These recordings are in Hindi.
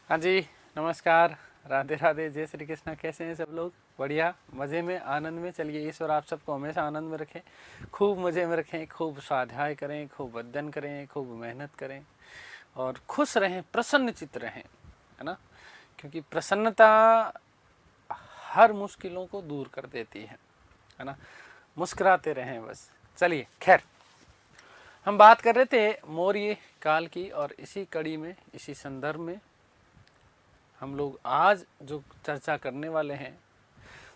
हाँ जी, नमस्कार, राधे राधे, जय श्री कृष्णा। कैसे हैं सब लोग? बढ़िया, मज़े में, आनंद में। चलिए, ईश्वर आप सबको हमेशा आनंद में रखें, खूब मज़े में रखें, खूब स्वाध्याय करें, खूब अध्ययन करें, खूब मेहनत करें और खुश रहें, प्रसन्न चित्त रहें, है ना। क्योंकि प्रसन्नता हर मुश्किलों को दूर कर देती है ना। मुस्कुराते रहें बस। चलिए, खैर, हम बात कर रहे थे मौर्य काल की और इसी कड़ी में, इसी संदर्भ में हम लोग आज जो चर्चा करने वाले हैं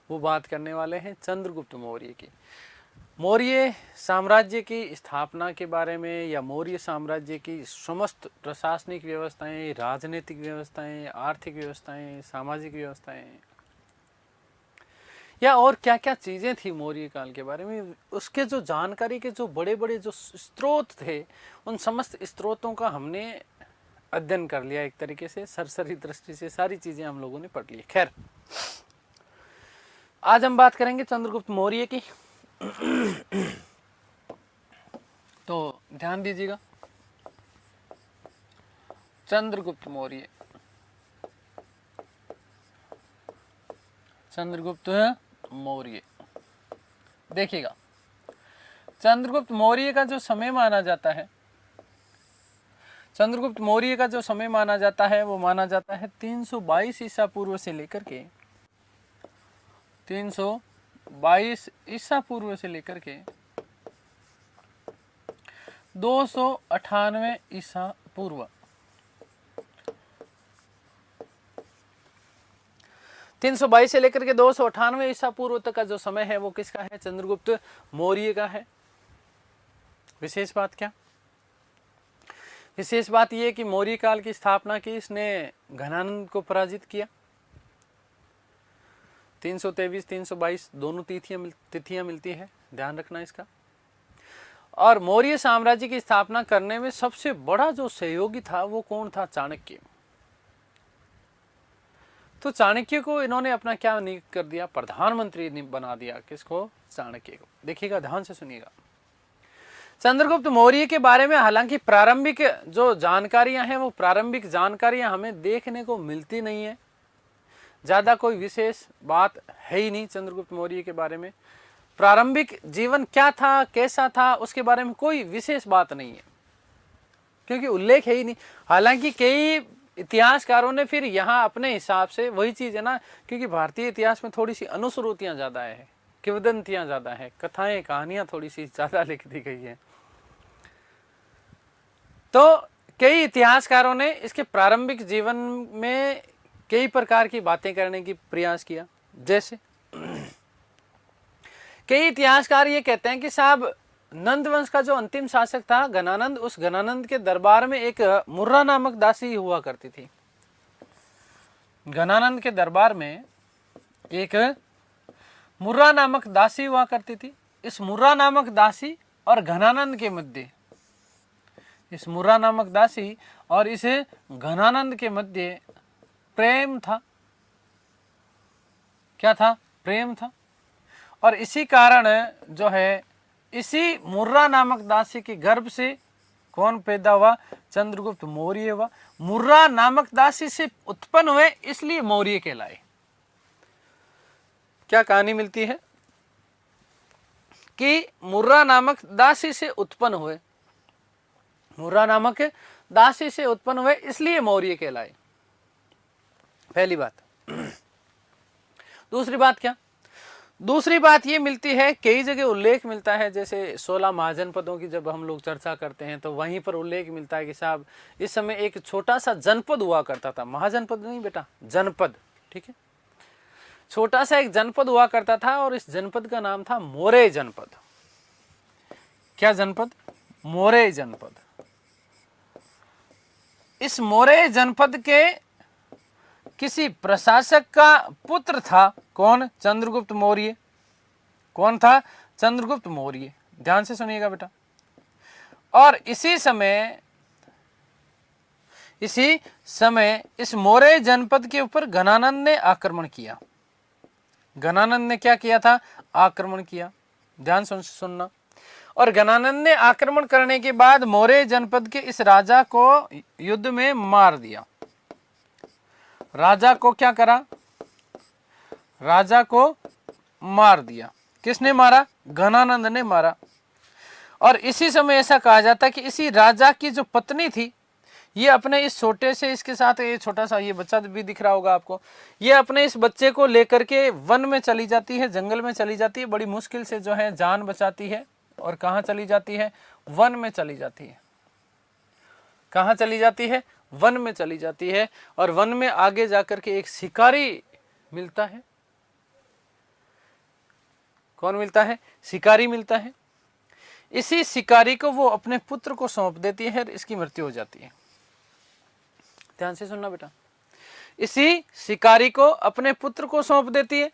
वो बात करने वाले हैं चंद्रगुप्त मौर्य की। मौर्य साम्राज्य की स्थापना के बारे में या मौर्य साम्राज्य की समस्त प्रशासनिक व्यवस्थाएं, राजनीतिक व्यवस्थाएं, आर्थिक व्यवस्थाएं, सामाजिक व्यवस्थाएं या और क्या क्या चीज़ें थी मौर्य काल के बारे में, उसके जो जानकारी के जो बड़े बड़े जो स्रोत थे, उन समस्त स्रोतों का हमने अध्ययन कर लिया। एक तरीके से सरसरी दृष्टि से सारी चीजें हम लोगों ने पढ़ ली। खैर, आज हम बात करेंगे चंद्रगुप्त मौर्य की। तो ध्यान दीजिएगा, चंद्रगुप्त मौर्य, चंद्रगुप्त मौर्य। देखिएगा, चंद्रगुप्त मौर्य का जो समय माना जाता है, चंद्रगुप्त मौर्य का जो समय माना जाता है वो माना जाता है 322 ईसा पूर्व से लेकर के 322 ईसा पूर्व से लेकर के 298 ईसा पूर्व। 322 से लेकर के 298 ईसा पूर्व तक का जो समय है वो किसका है? चंद्रगुप्त मौर्य का है। विशेष बात क्या? विशेष बात यह कि मौर्य काल की स्थापना की इसने घनानंद को पराजित किया। 323, 322 दोनों तिथियां मिलती है, ध्यान रखना इसका। और मौर्य साम्राज्य की स्थापना करने में सबसे बड़ा जो सहयोगी था वो कौन था? चाणक्य। तो चाणक्य को इन्होंने अपना क्या नियुक्त कर दिया? प्रधानमंत्री बना दिया। किसको? चाणक्य को। देखिएगा, ध्यान से सुनिएगा। चंद्रगुप्त मौर्य के बारे में हालांकि प्रारंभिक जो जानकारियां हैं वो प्रारंभिक जानकारियां हमें देखने को मिलती नहीं है, ज्यादा कोई विशेष बात है ही नहीं चंद्रगुप्त मौर्य के बारे में। प्रारंभिक जीवन क्या था, कैसा था, उसके बारे में कोई विशेष बात नहीं है, क्योंकि उल्लेख है ही नहीं। हालांकि कई इतिहासकारों ने फिर यहाँ अपने हिसाब से वही चीज है ना, क्योंकि भारतीय इतिहास में थोड़ी सी अनुश्रुतियां ज्यादा है, किंवदंतियां ज्यादा है, कथाएं कहानियां थोड़ी सी ज्यादा लिख दी गई है। तो कई इतिहासकारों ने इसके प्रारंभिक जीवन में कई प्रकार की बातें करने की प्रयास किया। जैसे कई इतिहासकार ये कहते हैं कि साहब, नंद वंश का जो अंतिम शासक था घनानंद, उस घनानंद के दरबार में एक मुर्रा नामक दासी हुआ करती थी। घनानंद के दरबार में एक मुर्रा नामक दासी हुआ करती थी। इस मुर्रा नामक दासी और घनानंद के मध्य, इस मुर्रा नामक दासी और इस घनानंद के मध्य प्रेम था। क्या था? प्रेम था। और इसी कारण जो है, इसी मुर्रा नामक दासी के गर्भ से कौन पैदा हुआ? चंद्रगुप्त मौर्य हुआ। मुर्रा नामक दासी से उत्पन्न हुए, इसलिए मौर्य कहलाए। क्या कहानी मिलती है कि मुर्रा नामक दासी से उत्पन्न हुए, मुर्रा नामक दासी से उत्पन्न हुए, इसलिए मौर्य कहलाए। पहली बात। दूसरी बात क्या? दूसरी बात ये मिलती है, कई जगह उल्लेख मिलता है, जैसे 16 महाजनपदों की जब हम लोग चर्चा करते हैं तो वहीं पर उल्लेख मिलता है कि साहब, इस समय एक छोटा सा जनपद हुआ करता था। महाजनपद नहीं बेटा, जनपद, ठीक है। छोटा सा एक जनपद हुआ करता था और इस जनपद का नाम था मोरे जनपद। क्या जनपद? मोरे जनपद। इस मोरे जनपद के किसी प्रशासक का पुत्र था। कौन? चंद्रगुप्त मौर्य। कौन था? चंद्रगुप्त मौर्य। ध्यान से सुनिएगा बेटा। और इसी समय इस मोरे जनपद के ऊपर घनानंद ने आक्रमण किया। घनानंद ने क्या किया था? आक्रमण किया। ध्यान सुनना। और घनानंद ने आक्रमण करने के बाद मोरे जनपद के इस राजा को युद्ध में मार दिया। राजा को क्या करा, राजा को मार दिया। किसने मारा, घनानंद ने मारा। और इसी समय ऐसा कहा जाता है कि इसी राजा की जो पत्नी थी, ये अपने इस छोटे से, इसके साथ ये छोटा सा ये बच्चा भी दिख रहा होगा आपको, ये अपने इस बच्चे को लेकर के वन में चली जाती है, जंगल में चली जाती है, बड़ी मुश्किल से जो है जान बचाती है। और कहाँ चली जाती है, वन में चली जाती है। कहाँ चली जाती है, वन में चली जाती है। और वन में आगे जाकर के एक शिकारी मिलता है। कौन मिलता है, शिकारी मिलता है। इसी शिकारी को वो अपने पुत्र को सौंप देती है, इसकी मृत्यु हो जाती है। ध्यान से सुनना बेटा, इसी शिकारी को अपने पुत्र को सौंप देती है।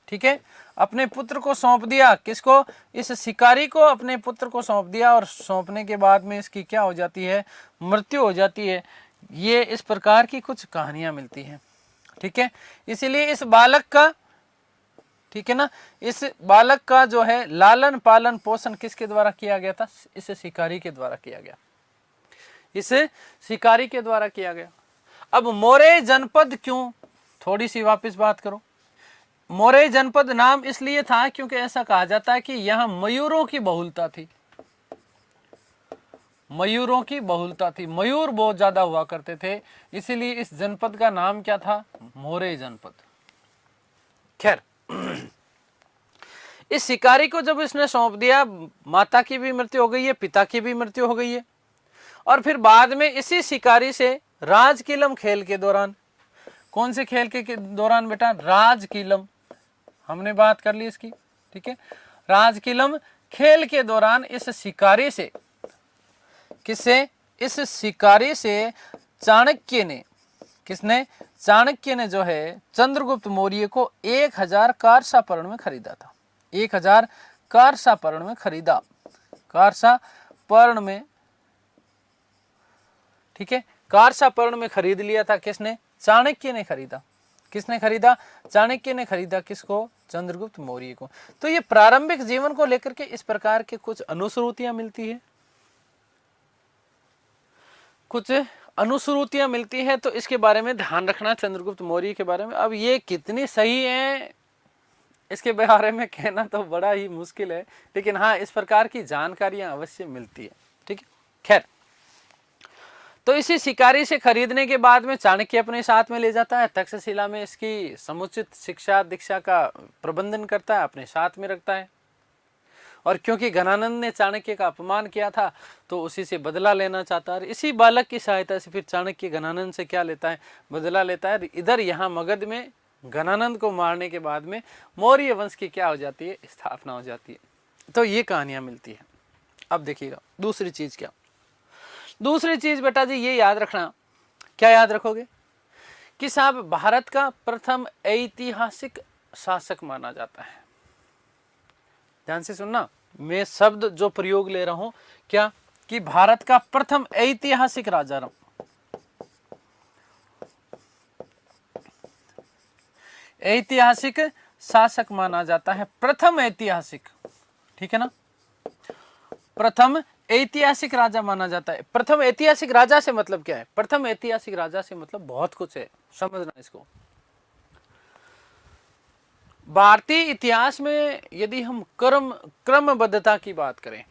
ठीक है, अपने पुत्र को सौंप दिया। किसको, इस शिकारी को अपने पुत्र को सौंप दिया। और सौंपने के बाद में इसकी क्या हो जाती है, मृत्यु हो जाती है। ये इस प्रकार की कुछ कहानियां मिलती हैं। ठीक है, इसीलिए इस बालक का, ठीक है ना, इस बालक का जो है लालन पालन पोषण किसके द्वारा किया गया था, इस शिकारी के द्वारा किया गया। इस शिकारी के द्वारा किया गया। अब मोरे जनपद क्यों, थोड़ी सी वापस बात करो। मोरे जनपद नाम इसलिए था क्योंकि ऐसा कहा जाता है कि यहां मयूरों की बहुलता थी। मयूरों की बहुलता थी, मयूर बहुत ज्यादा हुआ करते थे, इसीलिए इस जनपद का नाम क्या था, मोरे जनपद। खैर, इस शिकारी को जब इसने सौंप दिया, माता की भी मृत्यु हो गई है, पिता की भी मृत्यु हो गई है। और फिर बाद में इसी शिकारी से राजकीलम खेल के दौरान, कौन से खेल के दौरान बेटा, राजकीलम, हमने बात कर ली इसकी। ठीक है, राजकीलम खेल के दौरान इस शिकारी से, किससे, इस शिकारी से चाणक्य ने, किसने, चाणक्य ने जो है चंद्रगुप्त मौर्य को 1000 कारसापर्ण में खरीदा था। 1000 कारसापर्ण में खरीदा, कारसापर्ण में, ठीक है, कारसापर्ण में खरीद लिया था। किसने, चाणक्य ने खरीदा। किसने खरीदा, चाणक्य ने खरीदा। किसको, चंद्रगुप्त मौर्य को। तो ये प्रारंभिक जीवन को लेकर के इस प्रकार के कुछ अनुश्रुतियां मिलती है, कुछ अनुश्रुतियां मिलती है। तो इसके बारे में ध्यान रखना, चंद्रगुप्त मौर्य के बारे में। अब ये कितनी सही है, इसके बारे में कहना तो बड़ा ही मुश्किल है, लेकिन हाँ, इस प्रकार की जानकारियां अवश्य मिलती है। ठीक है, खैर, तो इसी शिकारी से खरीदने के बाद में चाणक्य अपने साथ में ले जाता है, तक्षशिला में इसकी समुचित शिक्षा दीक्षा का प्रबंधन करता है, अपने साथ में रखता है। और क्योंकि घनानंद ने चाणक्य का अपमान किया था, तो उसी से बदला लेना चाहता है। इसी बालक की सहायता से फिर चाणक्य घनानंद से क्या लेता है, बदला लेता है। इधर यहाँ मगध में घनानंद को मारने के बाद में मौर्य वंश की क्या हो जाती है, स्थापना हो जाती है। तो ये कहानियां मिलती है। अब देखिएगा दूसरी चीज क्या, दूसरी चीज बेटा जी ये याद रखना, क्या याद रखोगे, कि साहब भारत का प्रथम ऐतिहासिक शासक माना जाता है। ध्यान से सुनना, मैं शब्द जो प्रयोग ले रहा हूं, क्या, कि भारत का प्रथम ऐतिहासिक राजा, ऐतिहासिक शासक माना जाता है, प्रथम ऐतिहासिक। ठीक है ना, प्रथम ऐतिहासिक राजा माना जाता है। प्रथम ऐतिहासिक राजा से मतलब क्या है, प्रथम ऐतिहासिक राजा से मतलब बहुत कुछ है, समझना इसको। भारतीय इतिहास में यदि हम क्रमबद्धता की बात करें,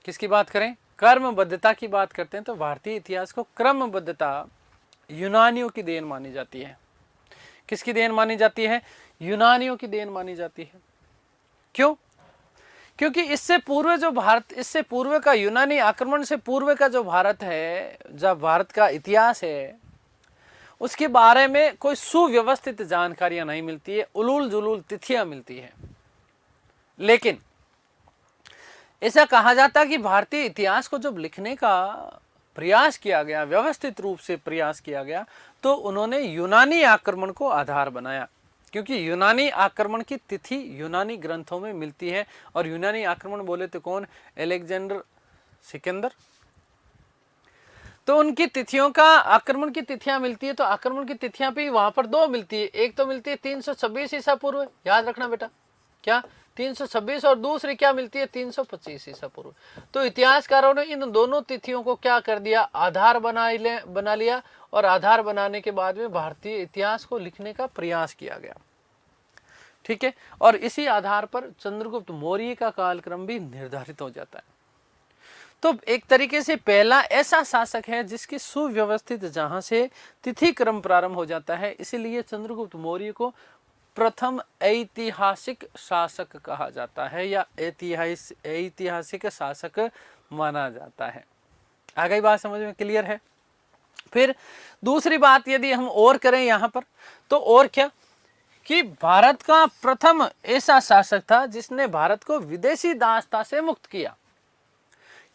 किसकी बात करें, क्रमबद्धता की बात करते हैं, तो भारतीय इतिहास को क्रमबद्धता यूनानियों की देन मानी जाती है। किसकी देन मानी जाती है, यूनानियों की देन मानी जाती है। क्यों, क्योंकि इससे पूर्व जो भारत, इससे पूर्व का यूनानी आक्रमण से पूर्व का जो भारत है, जब भारत का इतिहास है, उसके बारे में कोई सुव्यवस्थित जानकारियां नहीं मिलती है, उलूल जुलूल तिथियां मिलती है। लेकिन ऐसा कहा जाता है कि भारतीय इतिहास को जब लिखने का प्रयास किया गया, व्यवस्थित रूप से प्रयास किया गया, तो उन्होंने यूनानी आक्रमण को आधार बनाया। क्योंकि यूनानी आक्रमण की तिथि यूनानी ग्रंथों में मिलती है। और यूनानी आक्रमण बोले तो कौन, अलेक्जेंडर सिकंदर। तो उनकी तिथियों का, आक्रमण की तिथियां मिलती है। तो आक्रमण की तिथियां भी वहां पर दो मिलती है। एक तो मिलती है 326 ईसा पूर्व, याद रखना बेटा, क्या 326 और दूसरी क्या मिलती है 325 ईसा पूर्व। तो इतिहासकारों ने इन दोनों तिथियों को क्या कर दिया, आधार बना लिया और आधार बनाने के बाद में भारतीय इतिहास को लिखने का प्रयास किया गया। ठीक है, और इसी आधार पर चंद्रगुप्त मौर्य का कालक्रम भी निर्धारित हो जाता है। तो एक तरीके से पहला ऐसा शासक है जिसकी सुव्यवस्थित जहां से तिथि क्रम प्रारंभ हो जाता है, इसीलिए चंद्रगुप्त मौर्य को प्रथम ऐतिहासिक शासक कहा जाता है या ऐतिहासिक शासक माना जाता है। आ गई बात समझ में, क्लियर है। फिर दूसरी बात यदि हम और करें यहां पर, तो और क्या कि भारत का प्रथम ऐसा शासक था जिसने भारत को विदेशी दासता से मुक्त किया।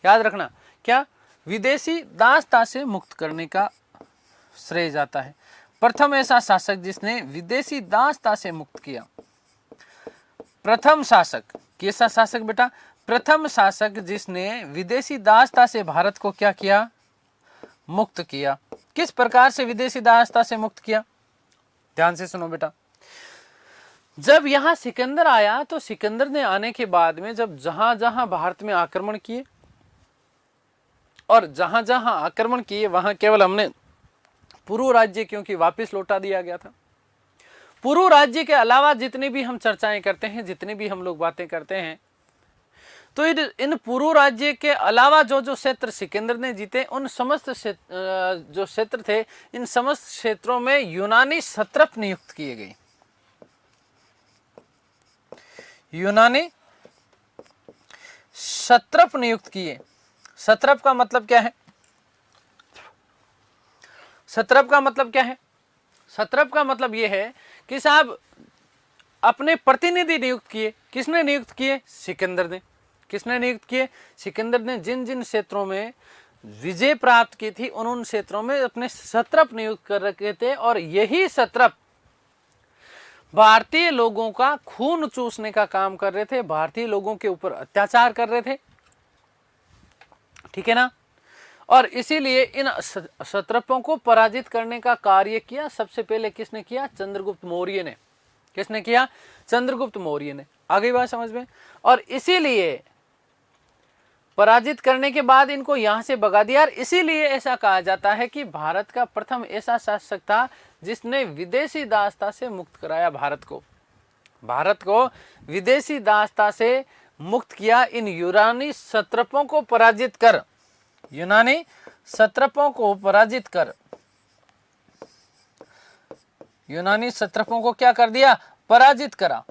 याद रखना, क्या विदेशी दासता से मुक्त करने का श्रेय जाता है। प्रथम ऐसा शासक जिसने विदेशी दासता से मुक्त किया। प्रथम शासक, कैसा शासक बेटा, प्रथम शासक जिसने विदेशी दासता से भारत को क्या किया, मुक्त किया। किस प्रकार से विदेशी दासता से मुक्त किया, ध्यान से सुनो बेटा। जब यहां सिकंदर आया तो सिकंदर ने आने के बाद में जब जहां जहां भारत में आक्रमण किए और जहां जहां आक्रमण किए वहां केवल हमने पुरु राज्य क्योंकि वापस लौटा दिया गया था। पुरु राज्य के अलावा जितनी भी हम चर्चाएं करते हैं, जितनी भी हम लोग बातें करते हैं, तो इन पुरु राज्य के अलावा जो जो क्षेत्र सिकंदर ने जीते, उन समस्त जो क्षेत्र थे, इन समस्त क्षेत्रों में यूनानी सत्रप नियुक्त किए गए। यूनानी सत्रप नियुक्त किए। सत्रप का मतलब क्या है, सत्रप का मतलब क्या है, सत्रप का मतलब यह है कि साहब अपने प्रतिनिधि नियुक्त किए। किसने नियुक्त किए, सिकंदर ने। किसने नियुक्त किए, सिकंदर ने। जिन जिन क्षेत्रों में विजय प्राप्त की थी उन क्षेत्रों में अपने सत्रप नियुक्त कर रखे थे, और यही सत्रप भारतीय लोगों का खून चूसने का काम कर रहे थे, भारतीय लोगों के ऊपर अत्याचार कर रहे थे। ठीक है ना। और इसीलिए इन सत्रपों को पराजित करने का कार्य किया सबसे पहले किसने किया, चंद्रगुप्त मौर्य ने। किसने किया, चंद्रगुप्त मौर्य ने। आ गई बात समझ में। और इसीलिए पराजित करने के बाद इनको यहां से भगा दिया। और इसीलिए ऐसा कहा जाता है कि भारत का प्रथम ऐसा शासक था जिसने विदेशी दासता से मुक्त कराया भारत को। भारत को विदेशी दासता से मुक्त किया इन यूनानी सत्रपों को पराजित कर। यूनानी सत्रपों को पराजित कर, यूनानी सत्रपों को क्या कर दिया, पराजित करा।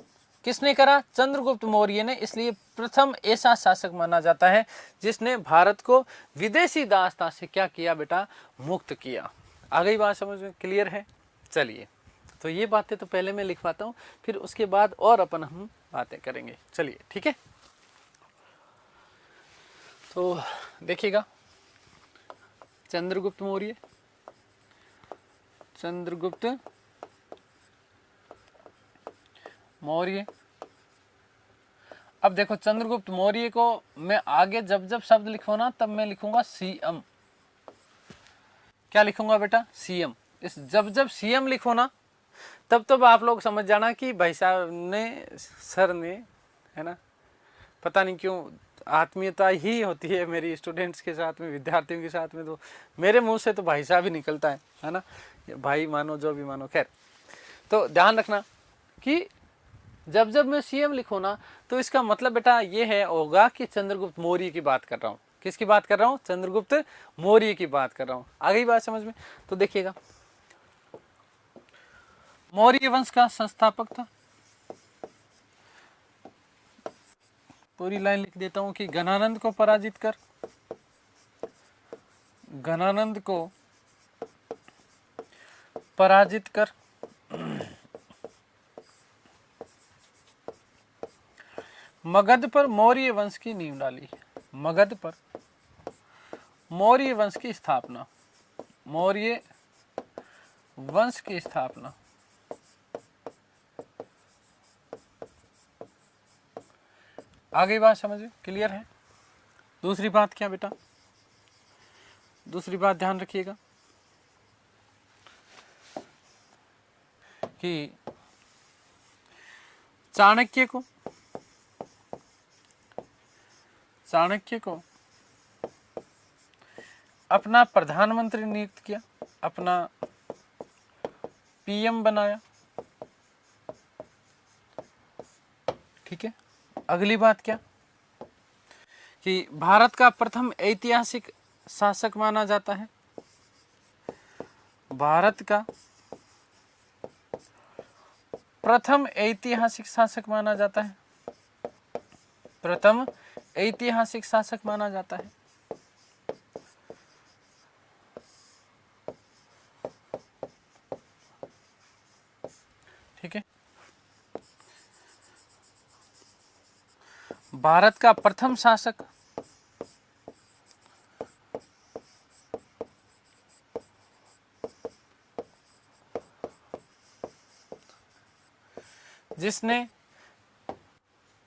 किसने करा, चंद्रगुप्त मौर्य ने। इसलिए प्रथम ऐसा शासक माना जाता है जिसने भारत को विदेशी दासता से क्या किया बेटा, मुक्त किया। आ गई बात समझ में, क्लियर है। चलिए, तो ये बातें तो पहले मैं लिखवाता हूँ, फिर उसके बाद और अपन हम बातें करेंगे। चलिए ठीक है। तो देखिएगा, चंद्रगुप्त मौर्य, चंद्रगुप्त मौर्य। अब देखो, चंद्रगुप्त मौर्य को मैं आगे जब जब शब्द लिखूं ना, तब मैं लिखूंगा सीएम। क्या लिखूंगा बेटा, सीएम। इस जब जब सीएम लिखो ना, तब तब आप लोग समझ जाना कि भाई साहब ने, सर ने, है ना, पता नहीं क्यों आत्मीयता ही होती है मेरी स्टूडेंट्स के साथ में, विद्यार्थियों के साथ में, तो मेरे मुंह से तो भाई साहब ही निकलता है ना, भाई मानो जो भी मानो। खैर, तो ध्यान रखना कि जब जब मैं सीएम लिखूं ना, तो इसका मतलब बेटा ये है होगा कि चंद्रगुप्त मौर्य की बात कर रहा हूँ। किसकी बात कर रहा हूँ, चंद्रगुप्त मौर्य की बात कर रहा हूँ। आ गई बात समझ में। तो देखिएगा, मौर्य वंश का संस्थापक था। पूरी लाइन लिख देता हूं कि घनानंद को पराजित कर, घनानंद को पराजित कर मगध पर मौर्य वंश की नींव डाली। मगध पर मौर्य वंश की स्थापना, मौर्य वंश की स्थापना। आगे बात समझ में, क्लियर है। दूसरी बात क्या बेटा, दूसरी बात ध्यान रखिएगा कि चाणक्य को चाणक्य को अपना प्रधानमंत्री नियुक्त किया, अपना पीएम बनाया। ठीक है, अगली बात क्या कि भारत का प्रथम ऐतिहासिक शासक माना जाता है, भारत का प्रथम ऐतिहासिक शासक माना जाता है, प्रथम ऐतिहासिक शासक माना जाता है। ठीक है, भारत का प्रथम शासक जिसने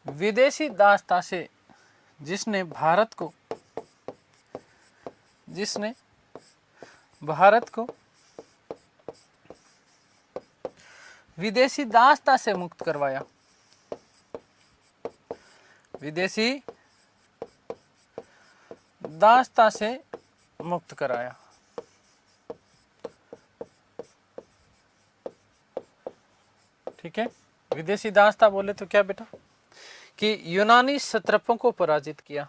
विदेशी दासता से, जिसने भारत को विदेशी दासता से मुक्त करवाया, विदेशी दासता से मुक्त कराया। ठीक है, विदेशी दासता बोले तो क्या बेटा कि यूनानी सत्रपों को पराजित किया,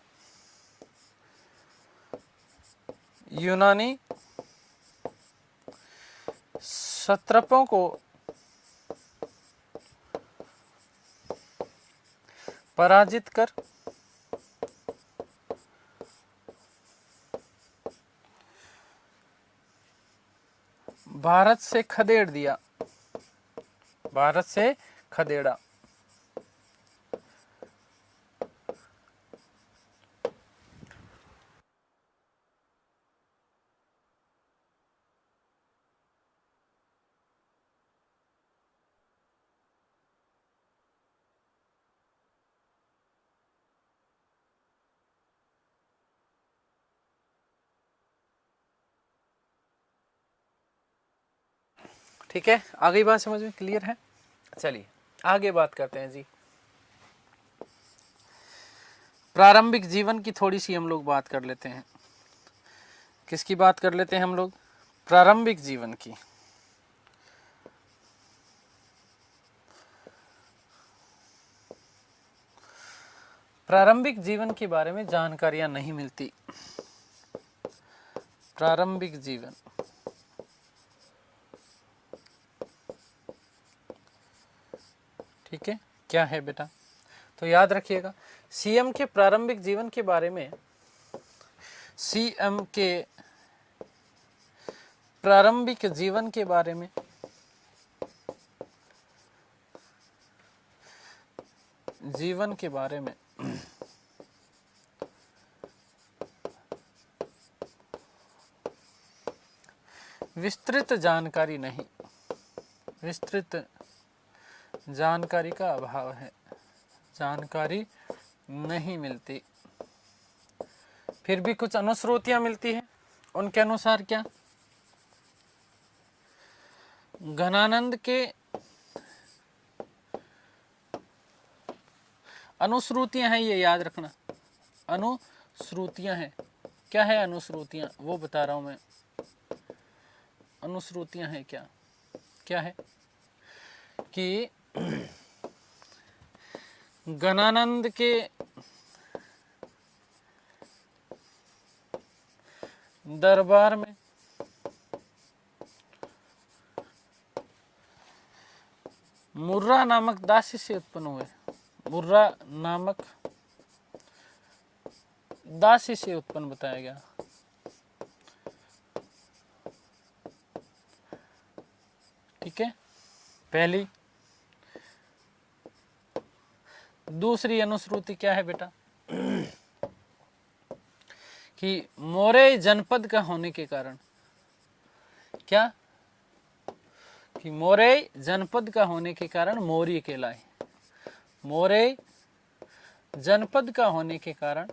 यूनानी सत्रपों को पराजित कर भारत से खदेड़ दिया, भारत से खदेड़ा। ठीक है, आगे बात समझ में क्लियर है? चलिए आगे बात करते हैं जी। प्रारंभिक जीवन की थोड़ी सी हम लोग बात कर लेते हैं। किसकी बात कर लेते हैं हम लोग? प्रारंभिक जीवन की। प्रारंभिक जीवन के बारे में जानकारियां नहीं मिलती। प्रारंभिक जीवन, ठीक है, क्या है बेटा? तो याद रखिएगा, सीएम के प्रारंभिक जीवन के बारे में, सीएम के प्रारंभिक जीवन के बारे में विस्तृत जानकारी नहीं, विस्तृत जानकारी का अभाव है, जानकारी नहीं मिलती। फिर भी कुछ अनुश्रुतियां मिलती हैं। उनके अनुसार क्या, घनानंद के अनुश्रुतियां हैं, ये याद रखना, अनुश्रुतियां हैं। क्या है अनुश्रुतियां? वो बता रहा हूं मैं। अनुश्रुतियां हैं क्या? क्या है कि घनानंद के दरबार में मुर्रा नामक दासी से उत्पन्न हुए, मुर्रा नामक दासी से उत्पन्न बताया गया। ठीक है, पहली। दूसरी अनुश्रुति क्या है बेटा कि मौर्य जनपद का होने के कारण, क्या कि मौर्य जनपद का होने के कारण मौर्य कहलाए, मौर्य जनपद का होने के कारण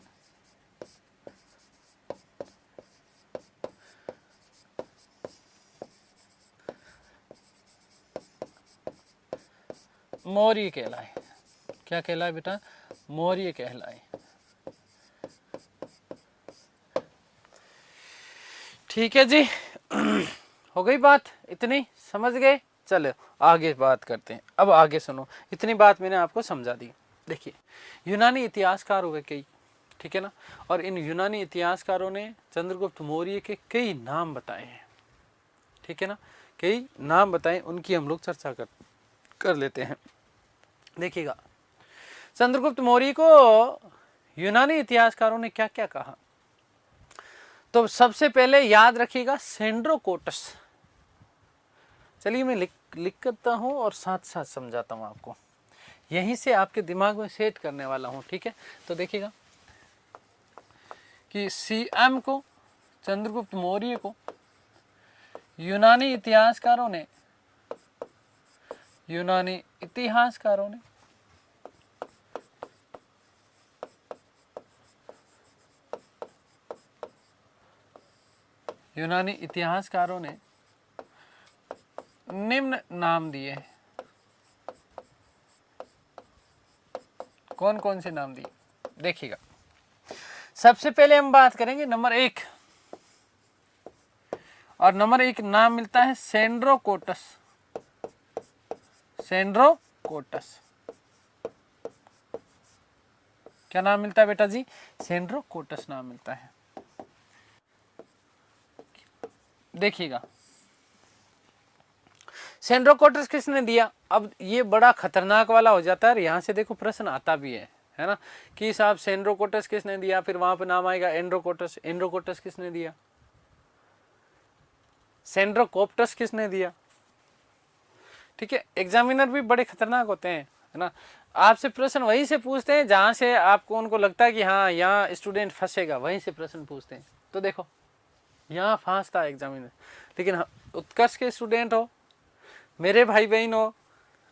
मौर्य कहलाए। क्या कहलाए बेटा? मौर्य कहलाए। ठीक है जी। हो गई बात, इतनी समझ गए। चलो आगे बात करते हैं। अब आगे सुनो, इतनी बात मैंने आपको समझा दी। देखिए यूनानी इतिहासकार हुए कई, ठीक है ना, और इन यूनानी इतिहासकारों ने चंद्रगुप्त मौर्य के कई नाम बताए हैं, ठीक है ना, कई नाम बताए, उनकी हम लोग चर्चा कर लेते हैं। देखिएगा चंद्रगुप्त मौर्य को यूनानी इतिहासकारों ने क्या क्या कहा। तो सबसे पहले याद रखिएगा सेंड्रोकोटस। चलिए मैं लिखता हूं और साथ साथ समझाता हूं आपको, यहीं से आपके दिमाग में सेट करने वाला हूं, ठीक है। तो देखिएगा कि सीएम को, चंद्रगुप्त मौर्य को यूनानी इतिहासकारों ने निम्न नाम दिए। कौन कौन से नाम दिए देखिएगा। सबसे पहले हम बात करेंगे नंबर 1, और नंबर 1 नाम मिलता है सेंड्रोकोटस। सेंड्रोकोटस क्या नाम मिलता है बेटा जी? सेंड्रोकोटस नाम मिलता है। देखिएगा सेंड्रोकोटस किसने दिया? अब ये बड़ा खतरनाक वाला हो जाता है, यहां से देखो प्रश्न आता भी है ना, कि साहब सेंड्रोकोटस किसने दिया, फिर वहां पे नाम आएगा एंड्रोकोटस। एंड्रोकोटस किसने दिया? सेंड्रोकोप्टस किसने दिया? ठीक है, एग्जामिनर भी बड़े खतरनाक होते हैं, है ना, आपसे प्रश्न वहीं से पूछते हैं जहां से आपको उनको लगता है कि हाँ यहाँ स्टूडेंट फंसेगा, वहीं से प्रश्न पूछते हैं। तो देखो यहाँ फंसता है एग्जामिनर, लेकिन उत्कर्ष के स्टूडेंट हो, मेरे भाई बहन हो,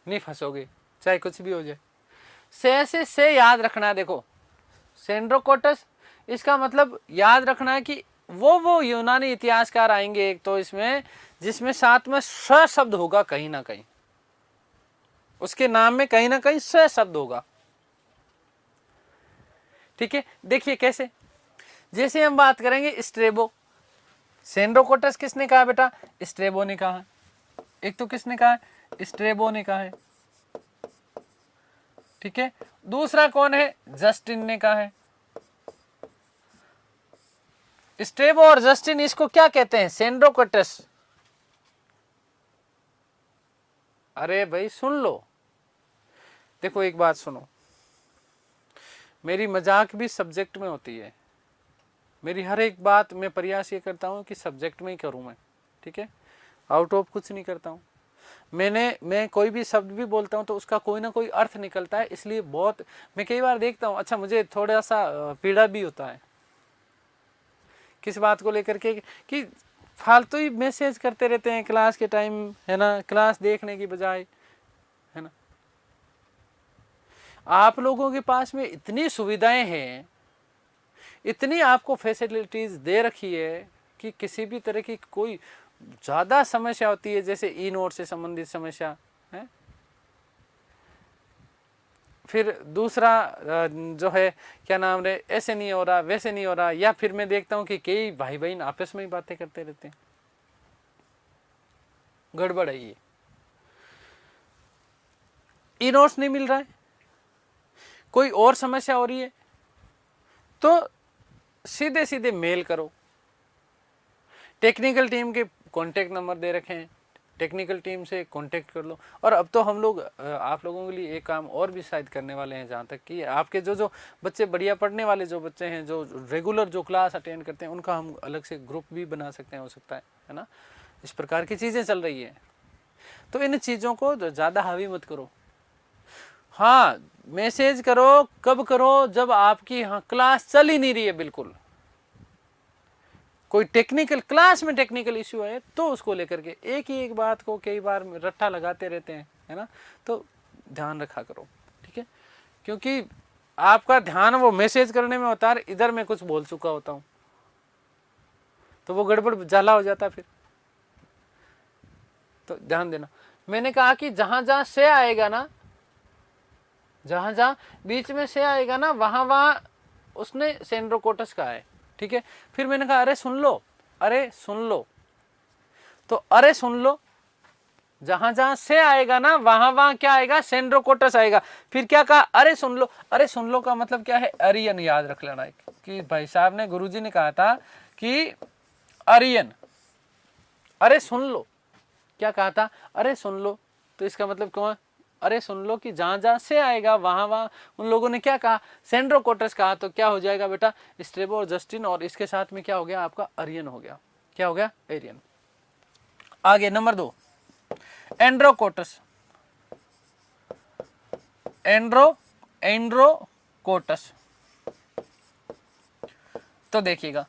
नहीं फंसोगे चाहे कुछ भी हो जाए। से याद रखना है। देखो सेंड्रोकोटस, इसका मतलब याद रखना है कि वो यूनानी इतिहासकार आएंगे एक तो इसमें, जिसमें साथ में स शब्द होगा कहीं ना कहीं, उसके नाम में कहीं ना कहीं स शब्द होगा, ठीक है। देखिए कैसे, जैसे हम बात करेंगे स्ट्रेबो। सेंड्रोकोटस किसने कहा बेटा? स्ट्रेबो ने कहा। एक तो किसने कहा? स्ट्रेबो ने कहा है, ठीक है। दूसरा कौन है? जस्टिन ने कहा है। स्ट्रेबो और जस्टिन, इसको क्या कहते हैं? सेंड्रोकोटस। अरे भाई सुन लो, देखो एक बात सुनो, मेरी मजाक भी सब्जेक्ट में होती है। मेरी हर एक बात मैं प्रयास ये करता हूँ कि सब्जेक्ट में ही करूँ मैं, ठीक है, आउट ऑफ कुछ नहीं करता हूँ। मैं कोई भी शब्द भी बोलता हूँ तो उसका कोई ना कोई अर्थ निकलता है, इसलिए बहुत मैं कई बार देखता हूँ, अच्छा मुझे थोड़ा सा पीड़ा भी होता है किस बात को लेकर के कि फालतू ही मैसेज करते रहते हैं क्लास के टाइम, है ना, क्लास देखने की बजाय, है ना। आप लोगों के पास में इतनी सुविधाएं हैं, इतनी आपको फैसिलिटीज दे रखी है कि किसी भी तरह की कोई ज्यादा समस्या होती है, जैसे ई नोट से संबंधित समस्या है, फिर दूसरा जो है क्या नाम रे, ऐसे नहीं हो रहा वैसे नहीं हो रहा, या फिर मैं देखता हूं कि कई भाई बहन आपस में ही बातें करते रहते हैं, गड़बड़ है ये। ई नोट्स नहीं मिल रहा है, कोई और समस्या हो रही है, तो सीधे सीधे मेल करो। टेक्निकल टीम के कॉन्टेक्ट नंबर दे रखे हैं, टेक्निकल टीम से कांटेक्ट कर लो। और अब तो हम लोग आप लोगों के लिए एक काम और भी शायद करने वाले हैं, जहाँ तक कि आपके जो बच्चे बढ़िया पढ़ने वाले जो बच्चे हैं, जो रेगुलर जो क्लास अटेंड करते हैं, उनका हम अलग से ग्रुप भी बना सकते हैं, हो सकता है ना। इस प्रकार की चीज़ें चल रही है, तो इन चीज़ों को ज़्यादा हावी मत करो। हाँ मैसेज करो, कब करो? जब आपकी हाँ क्लास चल ही नहीं रही है, बिल्कुल कोई टेक्निकल क्लास में टेक्निकल इश्यू है, तो उसको लेकर के एक ही एक बात को कई बार रट्टा लगाते रहते हैं, है ना, तो ध्यान रखा करो, ठीक है। क्योंकि आपका ध्यान वो मैसेज करने में होता है, इधर मैं कुछ बोल चुका होता हूं, तो वो गड़बड़ जाला हो जाता फिर, तो ध्यान देना। मैंने कहा कि जहां जहां से आएगा ना, जहां जहां बीच में से आएगा ना, वहां वहां उसने सेंड्रोकोटस कहा है, ठीक है। फिर मैंने कहा अरे सुन लो, अरे सुन लो, तो अरे सुन लो जहां जहां से आएगा ना वहां वहां क्या आएगा, सेंड्रोकोटस आएगा। फिर क्या कहा, अरे सुन लो। अरे सुन लो का मतलब क्या है, अरियन याद रख लेना कि भाई साहब ने, गुरुजी ने कहा था कि अरियन, अरे सुन लो, क्या कहा था, अरे सुन लो। तो इसका मतलब कौन, अरे सुन लो कि जहां जहां से आएगा वहां वहां उन लोगों ने क्या कहा, सेंड्रोकोटस कहा। तो क्या हो जाएगा बेटा, स्ट्रेबो और जस्टिन, और इसके साथ में क्या हो गया आपका, अरियन हो गया। क्या हो गया, एरियन। आगे नंबर 2, एंड्रोकोटस। एंड्रोकोटस, तो देखिएगा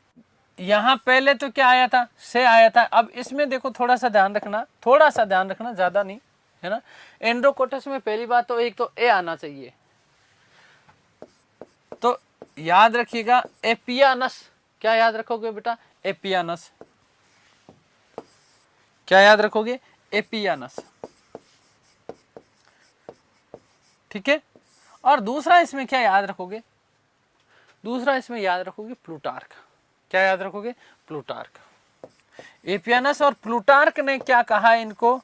यहां पहले तो क्या आया था, से आया था। अब इसमें देखो थोड़ा सा ध्यान रखना, थोड़ा सा ध्यान रखना, ज्यादा नहीं, है ना। एंड्रोकोटस में पहली बात तो एक तो ए आना चाहिए, तो याद रखिएगा एपियानस। क्या याद रखोगे बेटा, एपियानस। क्या याद रखोगे, एपियानस, ठीक है। और दूसरा इसमें क्या याद रखोगे, दूसरा इसमें याद रखोगे प्लूटार्क। क्या याद रखोगे, प्लूटार्क। एपियानस और प्लूटार्क ने क्या कहा, इनको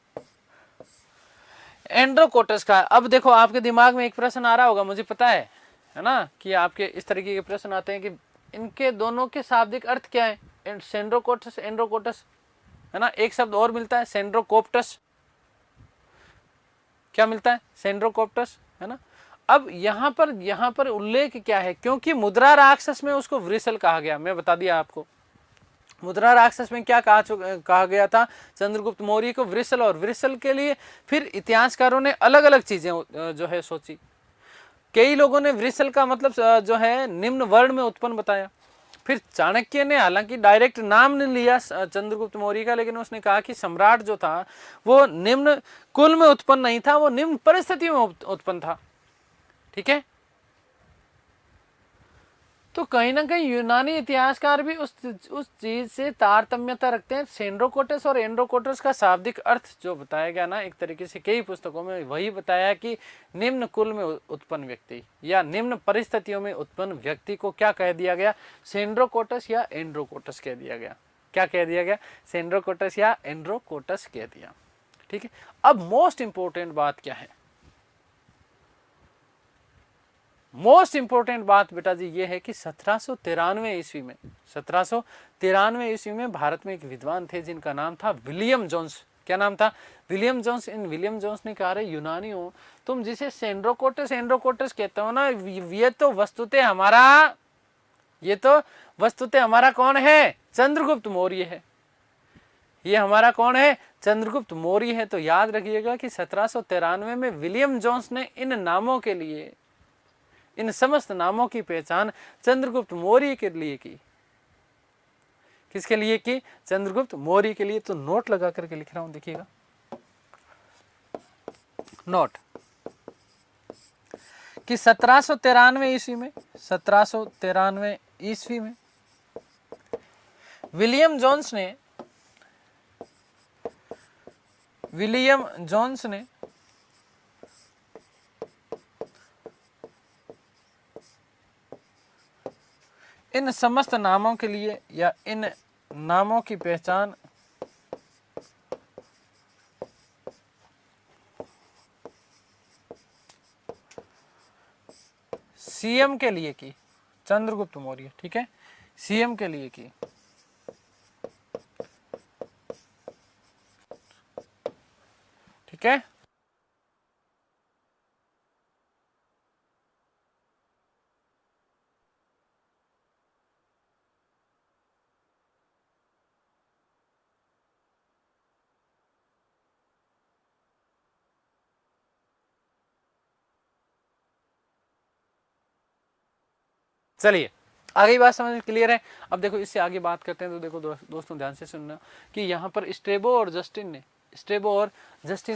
एंड्रोकोटस का। अब देखो आपके दिमाग में एक प्रश्न आ रहा होगा, मुझे पता है ना, कि आपके इस तरीके के प्रश्न आते हैं कि इनके दोनों के शाब्दिक अर्थ क्या है, सेंड्रोकोटस, एंड्रोकोटस, है ना। एक शब्द और मिलता है, सेंड्रोकोप्टस। क्या मिलता है, सेंड्रोकोप्टस, है ना। अब यहाँ पर उल्लेख क्या है, क्योंकि मुद्रा राक्षस में उसको वृषल कहा गया, मैं बता दिया आपको। मुद्रा राक्षस में क्या कहा गया था, चंद्रगुप्त मौर्य को वृषल, और वृषल के लिए फिर इतिहासकारों ने अलग अलग चीजें जो है सोची। कई लोगों ने वृषल का मतलब जो है निम्न वर्ण में उत्पन्न बताया। फिर चाणक्य ने हालांकि डायरेक्ट नाम नहीं लिया चंद्रगुप्त मौर्य का, लेकिन उसने कहा कि सम्राट जो था वो निम्न कुल में उत्पन्न नहीं था, वो निम्न परिस्थितियों में उत्पन्न था, ठीक है। तो कहीं ना कहीं यूनानी इतिहासकार भी उस चीज से तारतम्यता रखते हैं। सेंड्रोकोटस और एंड्रोकोटस का शाब्दिक अर्थ जो बताया गया ना, एक तरीके से कई पुस्तकों में वही बताया कि निम्न कुल में उत्पन्न व्यक्ति या निम्न परिस्थितियों में उत्पन्न व्यक्ति को क्या कह दिया गया, सेंड्रोकोटस या एंड्रोकोटस कह दिया गया। क्या कह दिया गया, सेंड्रोकोटस या एंड्रोकोटस कह दिया, ठीक है। अब मोस्ट इंपोर्टेंट बात क्या है, मोस्ट इंपोर्टेंट बात बेटा जी ये है कि 1793 ईस्वी में, 1793 ईस्वी में भारत में एक विद्वान थे जिनका नाम था विलियम जोन्स। क्या नाम था, विलियम जोन्स। इन विलियम जोन्स ने कहा, रे यूनानियों, तुम जिसे सेंड्रोकोटस एंड्रोकोटस कहते हो ना, ये तो वस्तुतः हमारा कौन है, चंद्रगुप्त मौर्य है। ये हमारा कौन है, चंद्रगुप्त मौर्य है। तो याद रखिएगा कि 1793 में विलियम जोन्स ने इन नामों के लिए, इन समस्त नामों की पहचान चंद्रगुप्त मौर्य के लिए की। किसके लिए की, चंद्रगुप्त मौर्य के लिए। तो नोट लगा करके लिख रहा हूं, देखिएगा नोट कि 1793 ईस्वी में, 1793 ईस्वी में विलियम जोन्स ने इन समस्त नामों के लिए या इन नामों की पहचान सीएम के लिए की, चंद्रगुप्त मौर्य, ठीक है, सीएम के लिए की, ठीक है। चलिए आगे बात समझ क्लियर है। अब देखो इससे आगे बात करते हैं, तो देखो दोस्तों ध्यान से सुनना कि यहाँ पर स्ट्रेबो और जस्टिन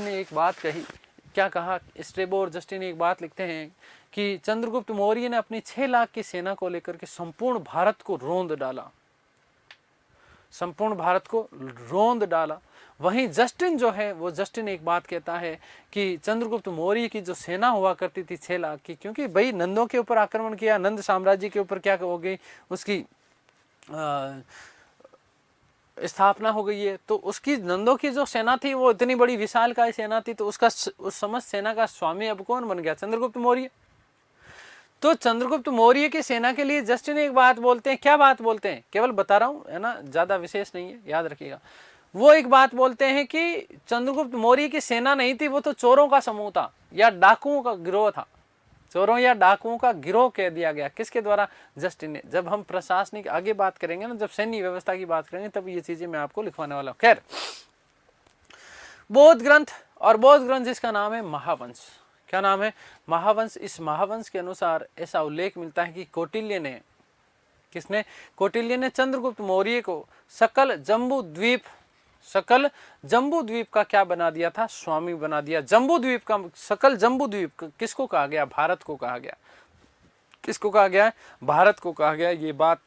ने एक बात कही। क्या कहा, स्ट्रेबो और जस्टिन एक बात लिखते हैं कि चंद्रगुप्त मौर्य ने अपनी 6 लाख की सेना को लेकर के संपूर्ण भारत को रोंद डाला, संपूर्ण भारत को रोंद डाला। वहीं जस्टिन जो है, वो जस्टिन एक बात कहता है कि चंद्रगुप्त मौर्य की जो सेना हुआ करती थी 6 लाख की, क्योंकि भाई नंदों के ऊपर आक्रमण किया, नंद साम्राज्य के ऊपर क्या हो गई उसकी स्थापना हो गई है, तो उसकी नंदों की जो सेना थी वो इतनी बड़ी विशालकाय सेना थी, तो उसका उस समस्त सेना का स्वामी अब कौन बन गया? चंद्रगुप्त मौर्य। तो चंद्रगुप्त मौर्य की सेना के लिए जस्टिन एक बात बोलते हैं, क्या बात बोलते हैं, केवल बता रहा हूं, है ना, ज्यादा विशेष नहीं है, याद रखिएगा। वो एक बात बोलते हैं कि चंद्रगुप्त मौर्य की सेना नहीं थी, वो तो चोरों का समूह था या डाकुओं का गिरोह था। चोरों या डाकुओं का गिरोह कह दिया गया, किसके द्वारा? जस्टिन ने। जब हम प्रशासनिक आगे बात करेंगे ना, जब सैन्य व्यवस्था की बात करेंगे, तब ये चीजें मैं आपको लिखवाने वाला हूं। खैर, बौद्ध ग्रंथ, और बौद्ध ग्रंथ जिसका नाम है महावंश। क्या नाम है? महावंश। इस महावंश के अनुसार ऐसा उल्लेख मिलता है कि कौटिल्य ने, किसने? कौटिल्य ने चंद्रगुप्त मौर्य को सकल जम्बू द्वीप का क्या बना दिया था? स्वामी बना दिया। जम्बू द्वीप का, सकल जम्बू द्वीप किसको कहा गया? भारत को कहा गया। किसको कहा गया? भारत को कहा गया। ये बात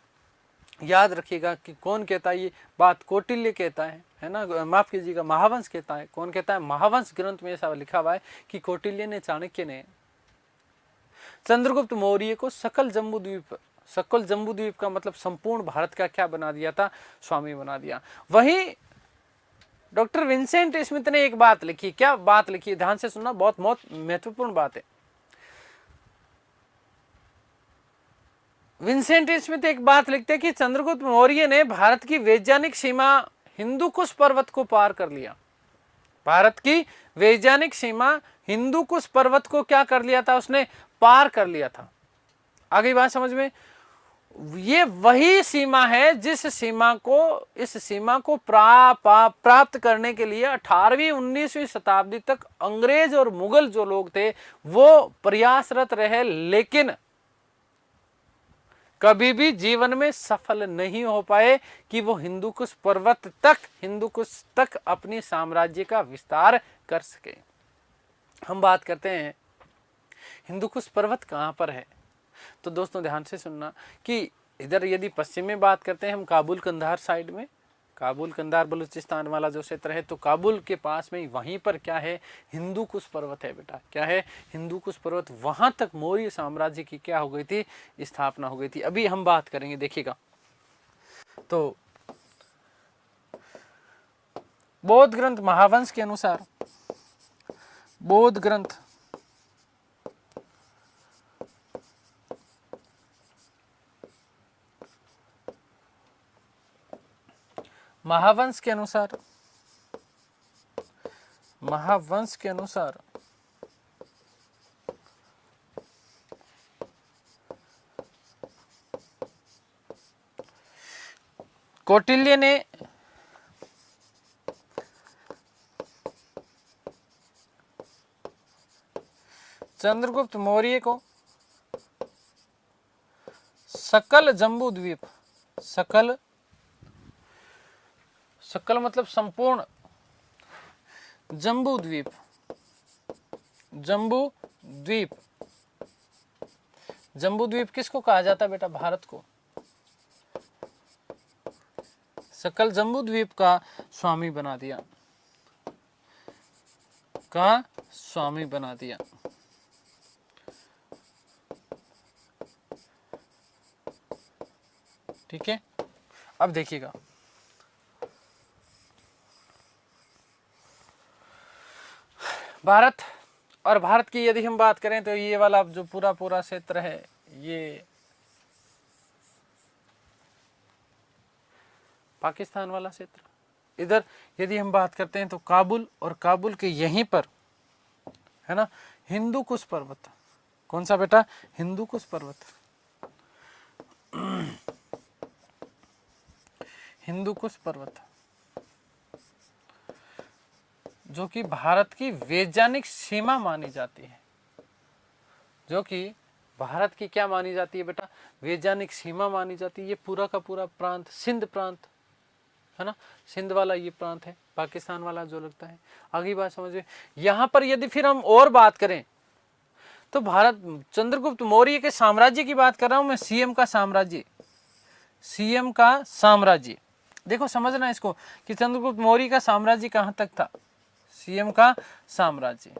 याद रखिएगा कि कौन कहता है ये बात? कौटिल्य कहता है ना, माफ कीजिएगा, महावंश कहता है। कौन कहता है? महावंश ग्रंथ में ऐसा लिखा हुआ है कि कौटिल्य ने, चाणक्य ने चंद्रगुप्त मौर्य को सकल जम्बू द्वीप का मतलब संपूर्ण भारत का क्या बना दिया था? स्वामी बना दिया। वहीं डॉक्टर विंसेंट स्मिथ ने एक बात लिखी। क्या बात लिखी? ध्यान से सुनना, बहुत बहुत महत्वपूर्ण बात है। विंसेंट स्मिथ एक बात लिखते हैं कि चंद्रगुप्त मौर्य ने भारत की वैज्ञानिक सीमा हिंदुकुश पर्वत को पार कर लिया। भारत की वैज्ञानिक सीमा हिंदुकुश पर्वत को क्या कर लिया था? उसने पार कर लिया था। आगे बात समझ में? ये वही सीमा है जिस सीमा को, इस सीमा को प्राप्त करने के लिए 18वीं 19वीं शताब्दी तक अंग्रेज और मुगल जो लोग थे वो प्रयासरत रहे, लेकिन कभी भी जीवन में सफल नहीं हो पाए कि वो हिंदुकुश तक अपनी साम्राज्य का विस्तार कर सके। हम बात करते हैं हिंदुकुश पर्वत कहां पर है। तो दोस्तों ध्यान से सुनना कि इधर यदि पश्चिम में बात करते हैं हम, काबुल कंधार साइड में, काबुल कंधार बलूचिस्तान वाला जो क्षेत्र है, तो काबुल के पास में वहीं पर क्या है? हिंदुकुश पर्वत है बेटा। क्या है? हिंदुकुश पर्वत। वहां तक मौर्य साम्राज्य की क्या हो गई थी? स्थापना हो गई थी। अभी हम बात करेंगे, देखिएगा। तो बौद्ध ग्रंथ महावंश के अनुसार, बौद्ध ग्रंथ महावंश के अनुसार कौटिल्य ने चंद्रगुप्त मौर्य को सकल जम्बू द्वीप, सकल मतलब संपूर्ण, जम्बू द्वीप किसको कहा जाता है बेटा? भारत को। सकल जम्बू द्वीप का स्वामी बना दिया, ठीक है। अब देखिएगा, भारत, और भारत की यदि हम बात करें तो ये वाला जो पूरा क्षेत्र है, ये पाकिस्तान वाला क्षेत्र। इधर यदि हम बात करते हैं तो काबुल, और काबुल के यहीं पर है ना हिंदुकुश पर्वत। कौन सा बेटा? हिंदुकुश पर्वत। हिंदुकुश पर्वत जो कि भारत की वैज्ञानिक सीमा मानी जाती है, जो कि भारत की क्या मानी जाती है बेटा? वैज्ञानिक सीमा मानी जाती है। ये पूरा का पूरा प्रांत, सिंध प्रांत है ना, सिंध वाला ये प्रांत है, पाकिस्तान वाला जो लगता है। आगे बात समझिए। यहां पर यदि फिर हम और बात करें तो भारत, चंद्रगुप्त मौर्य के साम्राज्य की बात कर रहा हूं मैं, सीएम का साम्राज्य। देखो समझना इसको कि चंद्रगुप्त मौर्य का साम्राज्य कहां तक था? सीएम का साम्राज्य।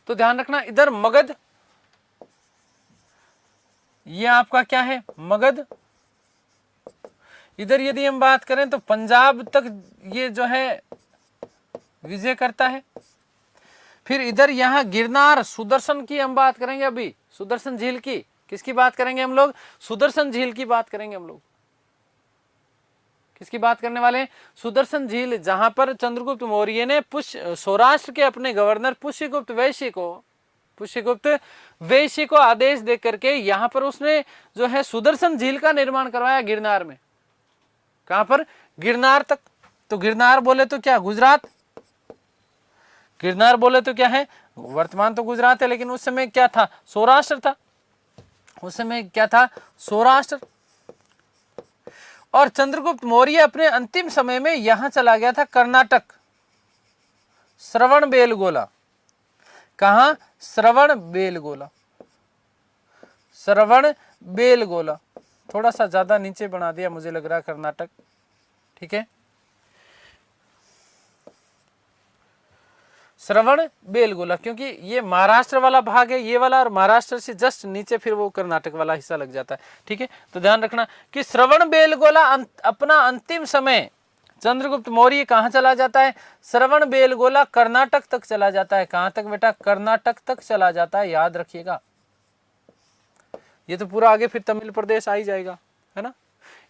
तो ध्यान रखना, इधर मगध, ये आपका क्या है, मगध। इधर यदि हम बात करें तो पंजाब तक ये जो है विजय करता है। फिर इधर यहाँ गिरनार, सुदर्शन की हम बात करेंगे अभी, सुदर्शन झील की। किसकी बात करेंगे हम लोग, सुदर्शन झील की बात करेंगे हम लोग। किसकी बात करने वाले हैं, सुदर्शन झील, जहां पर चंद्रगुप्त मौर्य ने सौराष्ट्र के अपने गवर्नर पुष्यगुप्त वैश्य को आदेश दे करके यहां पर उसने जो है सुदर्शन झील का निर्माण करवाया गिरनार में। कहां पर, गिरनार तक। तो गिरनार बोले तो क्या, गुजरात। गिरनार बोले तो क्या है, वर्तमान तो गुजरात है, लेकिन उस समय क्या था, सौराष्ट्र था। उस समय क्या था, सौराष्ट्र। और चंद्रगुप्त मौर्य अपने अंतिम समय में यहां चला गया था, कर्नाटक, श्रवणबेलगोला। कहां, श्रवणबेलगोला। श्रवणबेलगोला थोड़ा सा ज्यादा नीचे बना दिया मुझे लग रहा है, कर्नाटक, ठीक है। श्रवणबेलगोला, क्योंकि ये महाराष्ट्र वाला भाग है ये वाला, और महाराष्ट्र से जस्ट नीचे फिर वो कर्नाटक वाला हिस्सा लग जाता है, ठीक है। तो ध्यान रखना कि श्रवणबेलगोला अपना अंतिम समय चंद्रगुप्त मौर्य कहां चला जाता है, श्रवणबेलगोला कर्नाटक तक चला जाता है। कहां तक बेटा, कर्नाटक तक चला जाता है, याद रखिएगा। ये तो पूरा आगे फिर तमिल प्रदेश आ ही जाएगा, है ना।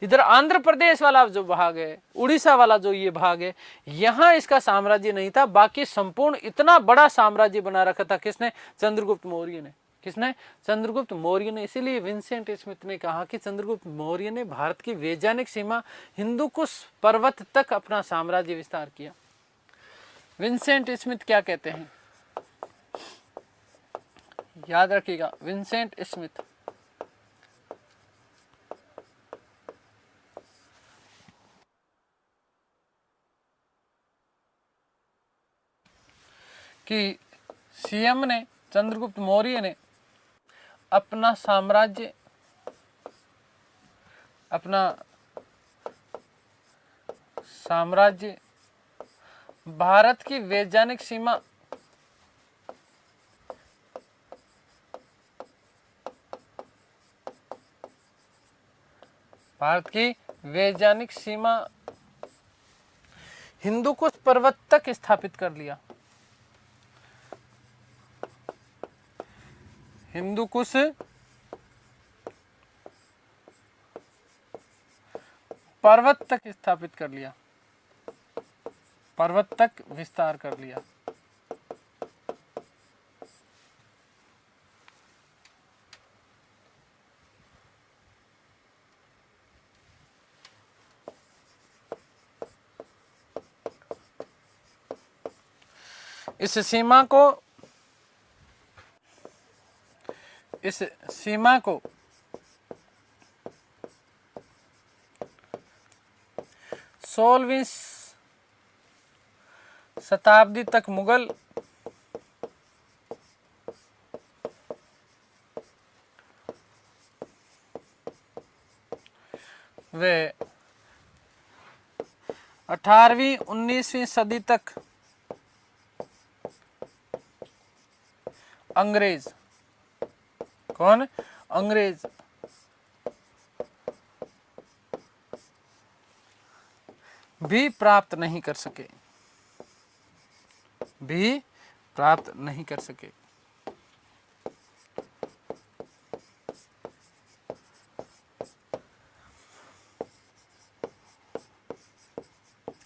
इधर आंध्र प्रदेश वाला जो भाग है, उड़ीसा वाला जो ये भाग है, यहां इसका साम्राज्य नहीं था। बाकी संपूर्ण इतना बड़ा साम्राज्य बना रखा था किसने, चंद्रगुप्त मौर्य ने। किसने, चंद्रगुप्त मौर्य ने। इसीलिए विंसेंट स्मिथ ने कहा कि चंद्रगुप्त मौर्य ने भारत की वैज्ञानिक सीमा हिंदुकुश पर्वत तक अपना साम्राज्य विस्तार किया। विंसेंट स्मिथ क्या कहते हैं, याद रखिएगा, विंसेंट स्मिथ। कि सीएम ने, चंद्रगुप्त मौर्य ने अपना साम्राज्य, भारत की वैज्ञानिक सीमा, भारत की वैज्ञानिक सीमा हिंदुकुश पर्वत तक स्थापित कर लिया। हिंदुकुश पर्वत तक स्थापित कर लिया, पर्वत तक विस्तार कर लिया। इस सीमा को 16वीं शताब्दी तक मुगल वे 18वीं 19वीं सदी तक अंग्रेज, कौन, अंग्रेज भी प्राप्त नहीं कर सके, भी प्राप्त नहीं कर सके।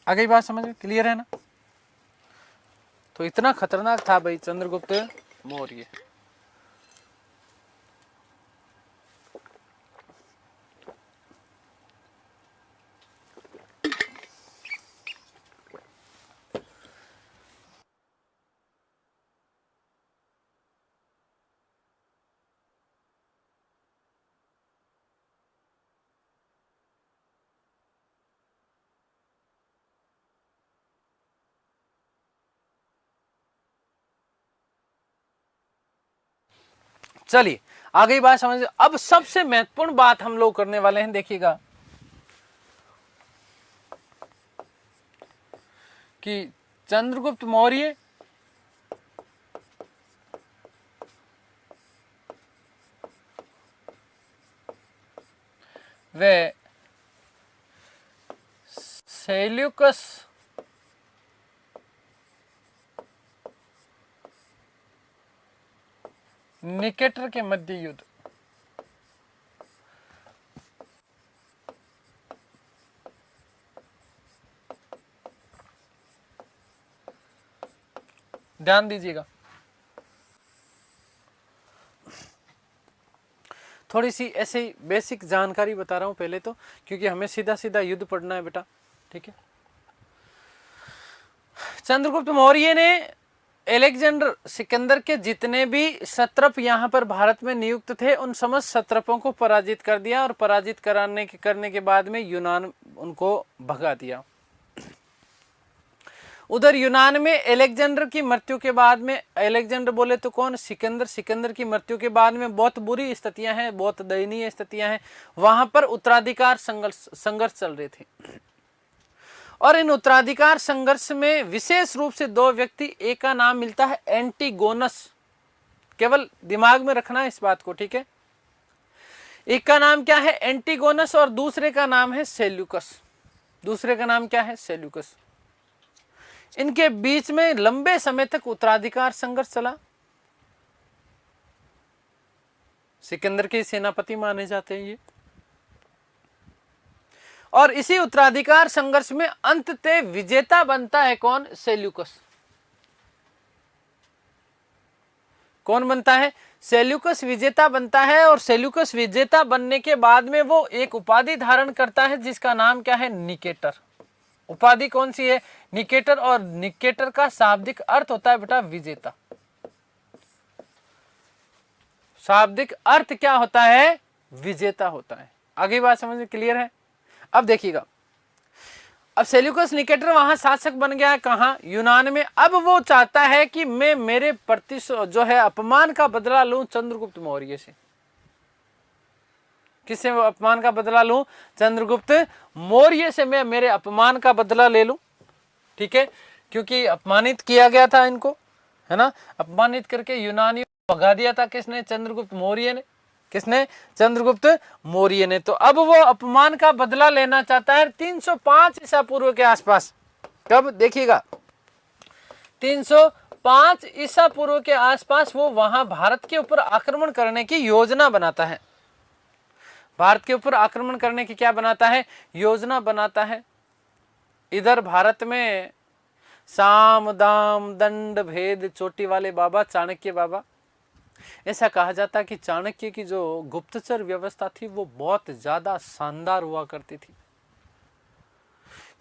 आ गई बात समझ में, क्लियर है ना। तो इतना खतरनाक था भाई चंद्रगुप्त मौर्य। चलिए आ गई बात समझ। अब सबसे महत्वपूर्ण बात हम लोग करने वाले हैं, देखिएगा कि चंद्रगुप्त मौर्य सेल्यूकस निकेटर के मध्य युद्ध। ध्यान दीजिएगा, थोड़ी सी ऐसे ही बेसिक जानकारी बता रहा हूं पहले तो, क्योंकि हमें सीधा सीधा युद्ध पढ़ना है बेटा, ठीक है। चंद्रगुप्त मौर्य ने अलेक्जेंडर सिकंदर के जितने भी सत्रप यहाँ पर भारत में नियुक्त थे उन समस्त सत्रपों को पराजित कर दिया, और पराजित करने के बाद में यूनान उनको भगा दिया। उधर यूनान में अलेक्जेंडर की मृत्यु के बाद में, अलेक्जेंडर बोले तो कौन, सिकंदर की मृत्यु के बाद में बहुत बुरी स्थितियां हैं, बहुत दयनीय स्थितियां हैं। वहां पर उत्तराधिकार संघर्ष चल रहे थे, और इन उत्तराधिकार संघर्ष में विशेष रूप से दो व्यक्ति, एक का नाम मिलता है एंटीगोनस, केवल दिमाग में रखना है इस बात को, ठीक है। एक का नाम क्या है, एंटीगोनस, और दूसरे का नाम है सेल्यूकस। दूसरे का नाम क्या है, सेल्यूकस। इनके बीच में लंबे समय तक उत्तराधिकार संघर्ष चला। सिकंदर के सेनापति माने जाते हैं ये, और इसी उत्तराधिकार संघर्ष में अंततः विजेता बनता है कौन, सेल्यूकस। कौन बनता है, सेल्यूकस विजेता बनता है। और सेल्यूकस विजेता बनने के बाद में वो एक उपाधि धारण करता है जिसका नाम क्या है, निकेटर। उपाधि कौन सी है, निकेटर, और निकेटर का शाब्दिक अर्थ होता है बेटा विजेता। शाब्दिक अर्थ क्या होता है, विजेता होता है। आगे बात समझ में क्लियर है। अब देखिएगा, अब सेल्यूकस निकेटर वहां शासक बन गया है, कहां, यूनान में। अब वो चाहता है कि मैं मेरे प्रति जो है अपमान का बदला लूं चंद्रगुप्त मौर्य से। किससे अपमान का बदला लूं, चंद्रगुप्त मौर्य से मैं मेरे अपमान का बदला ले लूं, ठीक है। क्योंकि अपमानित किया गया था इनको, है ना, अपमानित करके यूनानियों को भगा दिया था किसने, चंद्रगुप्त मौर्य ने। किसने, चंद्रगुप्त मौर्य ने। तो अब वो अपमान का बदला लेना चाहता है 305 ईसा पूर्व के आसपास। कब, देखिएगा 305 ईसा पूर्व के आसपास वो वहां भारत के ऊपर आक्रमण करने की योजना बनाता है। भारत के ऊपर आक्रमण करने की क्या बनाता है, योजना बनाता है। इधर भारत में साम दाम दंड भेद चोटी वाले बाबा, चाणक्य बाबा। ऐसा कहा जाता कि चाणक्य की जो गुप्तचर व्यवस्था थी वो बहुत ज्यादा शानदार हुआ करती थी।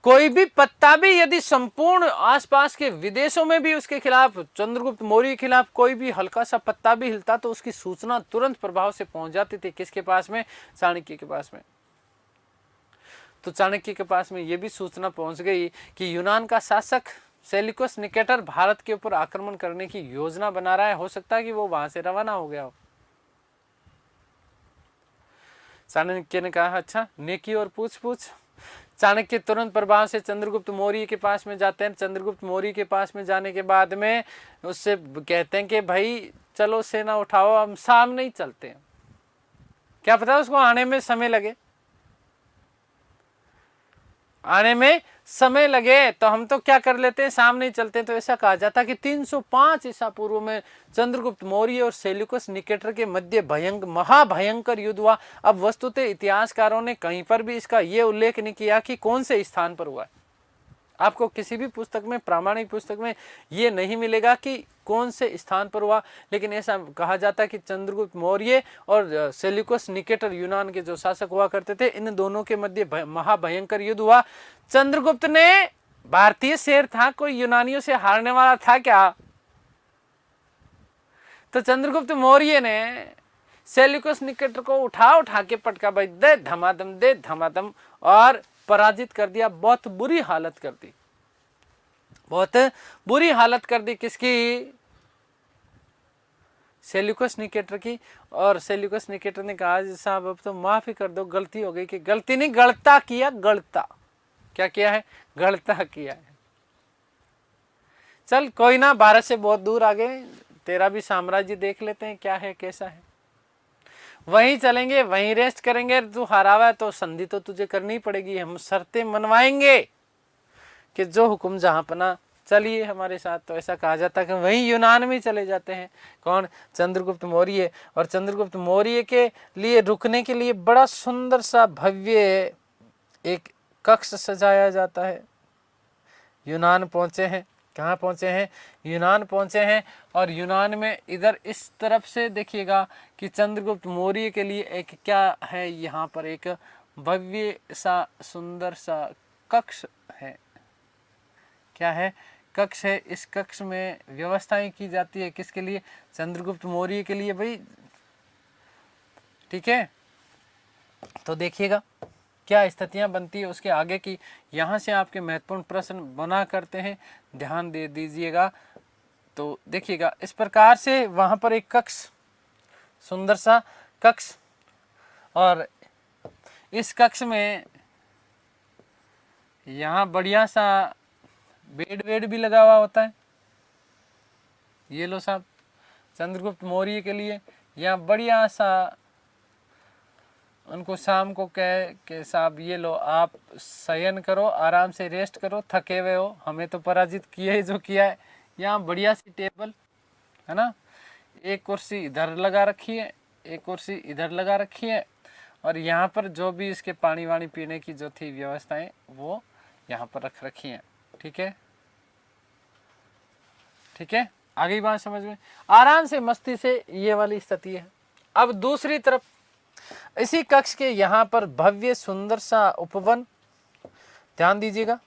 कोई भी पत्ता भी यदि संपूर्ण आसपास के विदेशों में भी उसके खिलाफ, चंद्रगुप्त मौर्य के खिलाफ कोई भी हल्का सा पत्ता भी हिलता तो उसकी सूचना तुरंत प्रभाव से पहुंच जाती थी। किसके पास में, चाणक्य के पास में। तो चाणक्य के पास में यह भी सूचना पहुंच गई कि यूनान का शासक सेल्यूकस निकेटर भारत के ऊपर आक्रमण करने की योजना बना रहा है। हो सकता है कि वो वहां से रवाना हो गया हो। चाणक्य ने कहा अच्छा नेकी और पूछ पूछ। चाणक्य तुरंत प्रभाव से चंद्रगुप्त मौर्य के पास में जाते हैं। चंद्रगुप्त मौर्य के पास में जाने के बाद में उससे कहते हैं कि भाई चलो सेना उठाओ, हम सामने ही चलते हैं। क्या पता उसको आने में समय लगे, आने में समय लगे, तो हम तो क्या कर लेते हैं, सामने ही चलते हैं। तो ऐसा कहा जाता है कि 305 ईसा पूर्व में चंद्रगुप्त मौर्य और सेल्यूकस निकेटर के मध्य महाभयंकर युद्ध हुआ। अब वस्तुतः इतिहासकारों ने कहीं पर भी इसका ये उल्लेख नहीं किया कि कौन से स्थान पर हुआ है। आपको किसी भी पुस्तक में, प्रामाणिक पुस्तक में ये नहीं मिलेगा कि कौन से स्थान पर हुआ, लेकिन ऐसा कहा जाता है कि चंद्रगुप्त मौर्य और सेल्यूकस निकेटर यूनान के जो शासक हुआ करते थे, इन दोनों के मध्य महाभयंकर युद्ध हुआ। चंद्रगुप्त ने, भारतीय शेर था, कोई यूनानियों से हारने वाला था क्या? तो चंद्रगुप्त मौर्य ने सेल्यूकस निकेटर को उठा के पटका, भाई दे धमाधम, और पराजित कर दिया। बहुत बुरी हालत कर दी, बहुत बुरी हालत कर दी। किसकी? सेल्यूकस निकेटर की। और सेल्यूकस निकेटर ने कहा साहब अब तो माफी कर दो, गलती हो गई। कि गलती नहीं, गलता किया, गलता। क्या किया है? गलता किया है। चल कोई ना, भारत से बहुत दूर आ गए, तेरा भी साम्राज्य देख लेते हैं क्या है कैसा है, वहीं चलेंगे, वहीं रेस्ट करेंगे। तू हारा हुआ है तो संधि तो तुझे करनी पड़ेगी, हम शर्तें मनवाएंगे। कि जो हुक्म जहाँ पना चलिए हमारे साथ, तो ऐसा कहा जाता है कि वहीं यूनान में चले जाते हैं। कौन? चंद्रगुप्त मौर्य। और चंद्रगुप्त मौर्य के लिए रुकने के लिए बड़ा सुंदर सा भव्य एक कक्ष सजाया जाता है। यूनान पहुंचे हैं। कहाँ पहुंचे हैं? यूनान पहुंचे हैं। और यूनान में इधर इस तरफ से देखिएगा कि चंद्रगुप्त मौर्य के लिए एक क्या है, यहाँ पर एक भव्य सा सुंदर सा कक्ष है। क्या है? कक्ष है। इस कक्ष में व्यवस्थाएं की जाती है। किसके लिए? चंद्रगुप्त मौर्य के लिए भाई। ठीक है, तो देखिएगा क्या स्थितियां बनती है उसके आगे की। यहाँ से आपके महत्वपूर्ण प्रश्न बना करते हैं, ध्यान दे दीजिएगा। तो देखिएगा इस प्रकार से वहाँ पर एक कक्ष, सुंदर सा कक्ष, और इस कक्ष में यहाँ बढ़िया सा बेड भी लगा हुआ होता है। ये लो साहब, चंद्रगुप्त मौर्य के लिए यहाँ बढ़िया सा उनको शाम को कहे कि साहब ये लो आप शयन करो, आराम से रेस्ट करो, थके हुए हो, हमें तो पराजित किया ही जो किया है। यहाँ बढ़िया सी टेबल है ना, एक कुर्सी इधर लगा रखी है, एक कुर्सी इधर लगा रखी है, और यहाँ पर जो भी इसके पानी वानी पीने की जो थी व्यवस्थाएं वो यहाँ पर रख रखी हैं। ठीक है, ठीक है, आगे बात समझ में, आराम से मस्ती से ये वाली स्थिति है। अब दूसरी तरफ इसी कक्ष के यहाँ पर भव्य सुंदर सा उपवन, ध्यान दीजिएगा,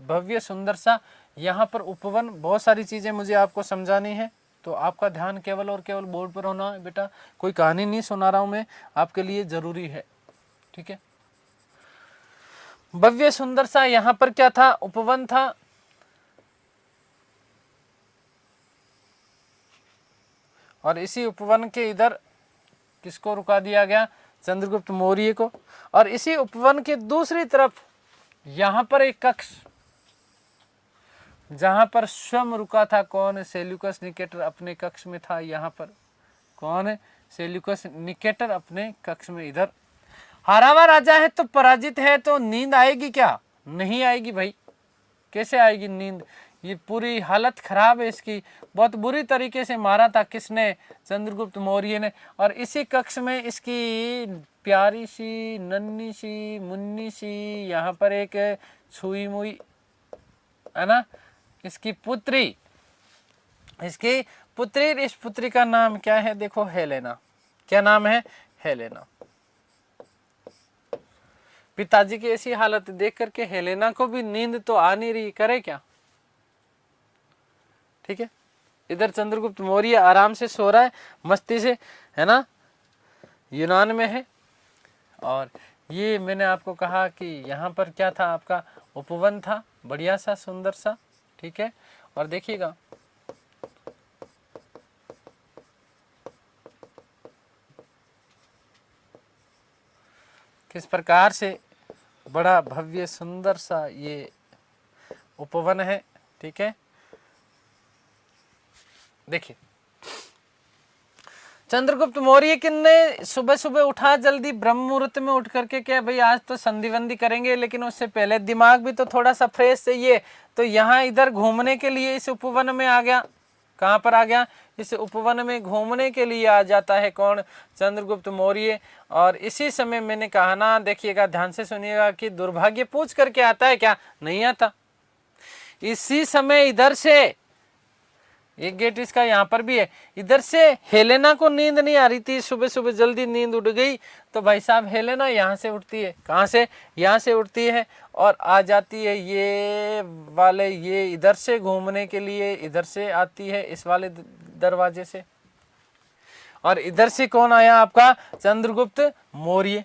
भव्य सुंदर सा यहाँ पर उपवन। बहुत सारी चीजें मुझे आपको समझानी है, तो आपका ध्यान केवल और केवल बोर्ड पर होना है बेटा। कोई कहानी नहीं सुना रहा हूं मैं, आपके लिए जरूरी है। ठीक है, भव्य सुंदर सा यहाँ पर क्या था? उपवन था। और इसी उपवन के इधर किसको रुका दिया गया? चंद्रगुप्त मौर्य को। और इसी उपवन के दूसरी तरफ यहाँ पर एक कक्ष, जहां पर स्वयं रुका था कौन? सेल्यूकस निकेटर अपने कक्ष में था। यहाँ पर कौन है? सेल्यूकस निकेटर अपने कक्ष में। इधर हारा हुआ राजा है तो पराजित है, तो नींद आएगी क्या? नहीं आएगी भाई। कैसे आएगी नींद? ये पूरी हालत खराब है इसकी, बहुत बुरी तरीके से मारा था किसने? चंद्रगुप्त मौर्य ने। और इसी कक्ष में इसकी प्यारी सी नन्ही सी मुन्नी सी यहाँ पर एक छुई मुई है ना, इसकी पुत्री, इसकी पुत्री, इस पुत्री का नाम क्या है? देखो, हेलेना। क्या नाम है? हेलेना। पिताजी की ऐसी हालत देख करके हेलेना को भी नींद तो आ नहीं रही, करे क्या? ठीक है, इधर चंद्रगुप्त मौर्य आराम से सो रहा है मस्ती से, है ना, यूनान में है। और ये मैंने आपको कहा कि यहाँ पर क्या था? आपका उपवन था, बढ़िया सा सुंदर सा। ठीक है, और देखिएगा किस प्रकार से बड़ा भव्य सुंदर सा ये उपवन है। ठीक है, देखिए चंद्रगुप्त मौर्य ने सुबह सुबह उठा, जल्दी ब्रह्म मुहूर्त में उठ करके क्या भाई आज तो संधि वंधि करेंगे, लेकिन उससे पहले दिमाग भी तो थोड़ा सा फ्रेश चाहिए। तो यहाँ इधर घूमने के लिए इस उपवन में आ गया। कहाँ पर आ गया? इस उपवन में घूमने के लिए आ जाता है कौन? चंद्रगुप्त मौर्य। और इसी समय मैंने कहा ना, देखिएगा ध्यान से सुनिएगा, कि दुर्भाग्य पूछ करके आता है क्या? नहीं आता। इसी समय इधर से एक गेट इसका यहाँ पर भी है, इधर से हेलेना को नींद नहीं आ रही थी, सुबह सुबह जल्दी नींद उड़ गई। तो भाई साहब हेलेना यहाँ से उठती है। कहाँ से? यहाँ से उठती है और आ जाती है ये वाले, ये इधर से घूमने के लिए इधर से आती है, इस वाले दरवाजे से। और इधर से कौन आया? आपका चंद्रगुप्त मौर्य।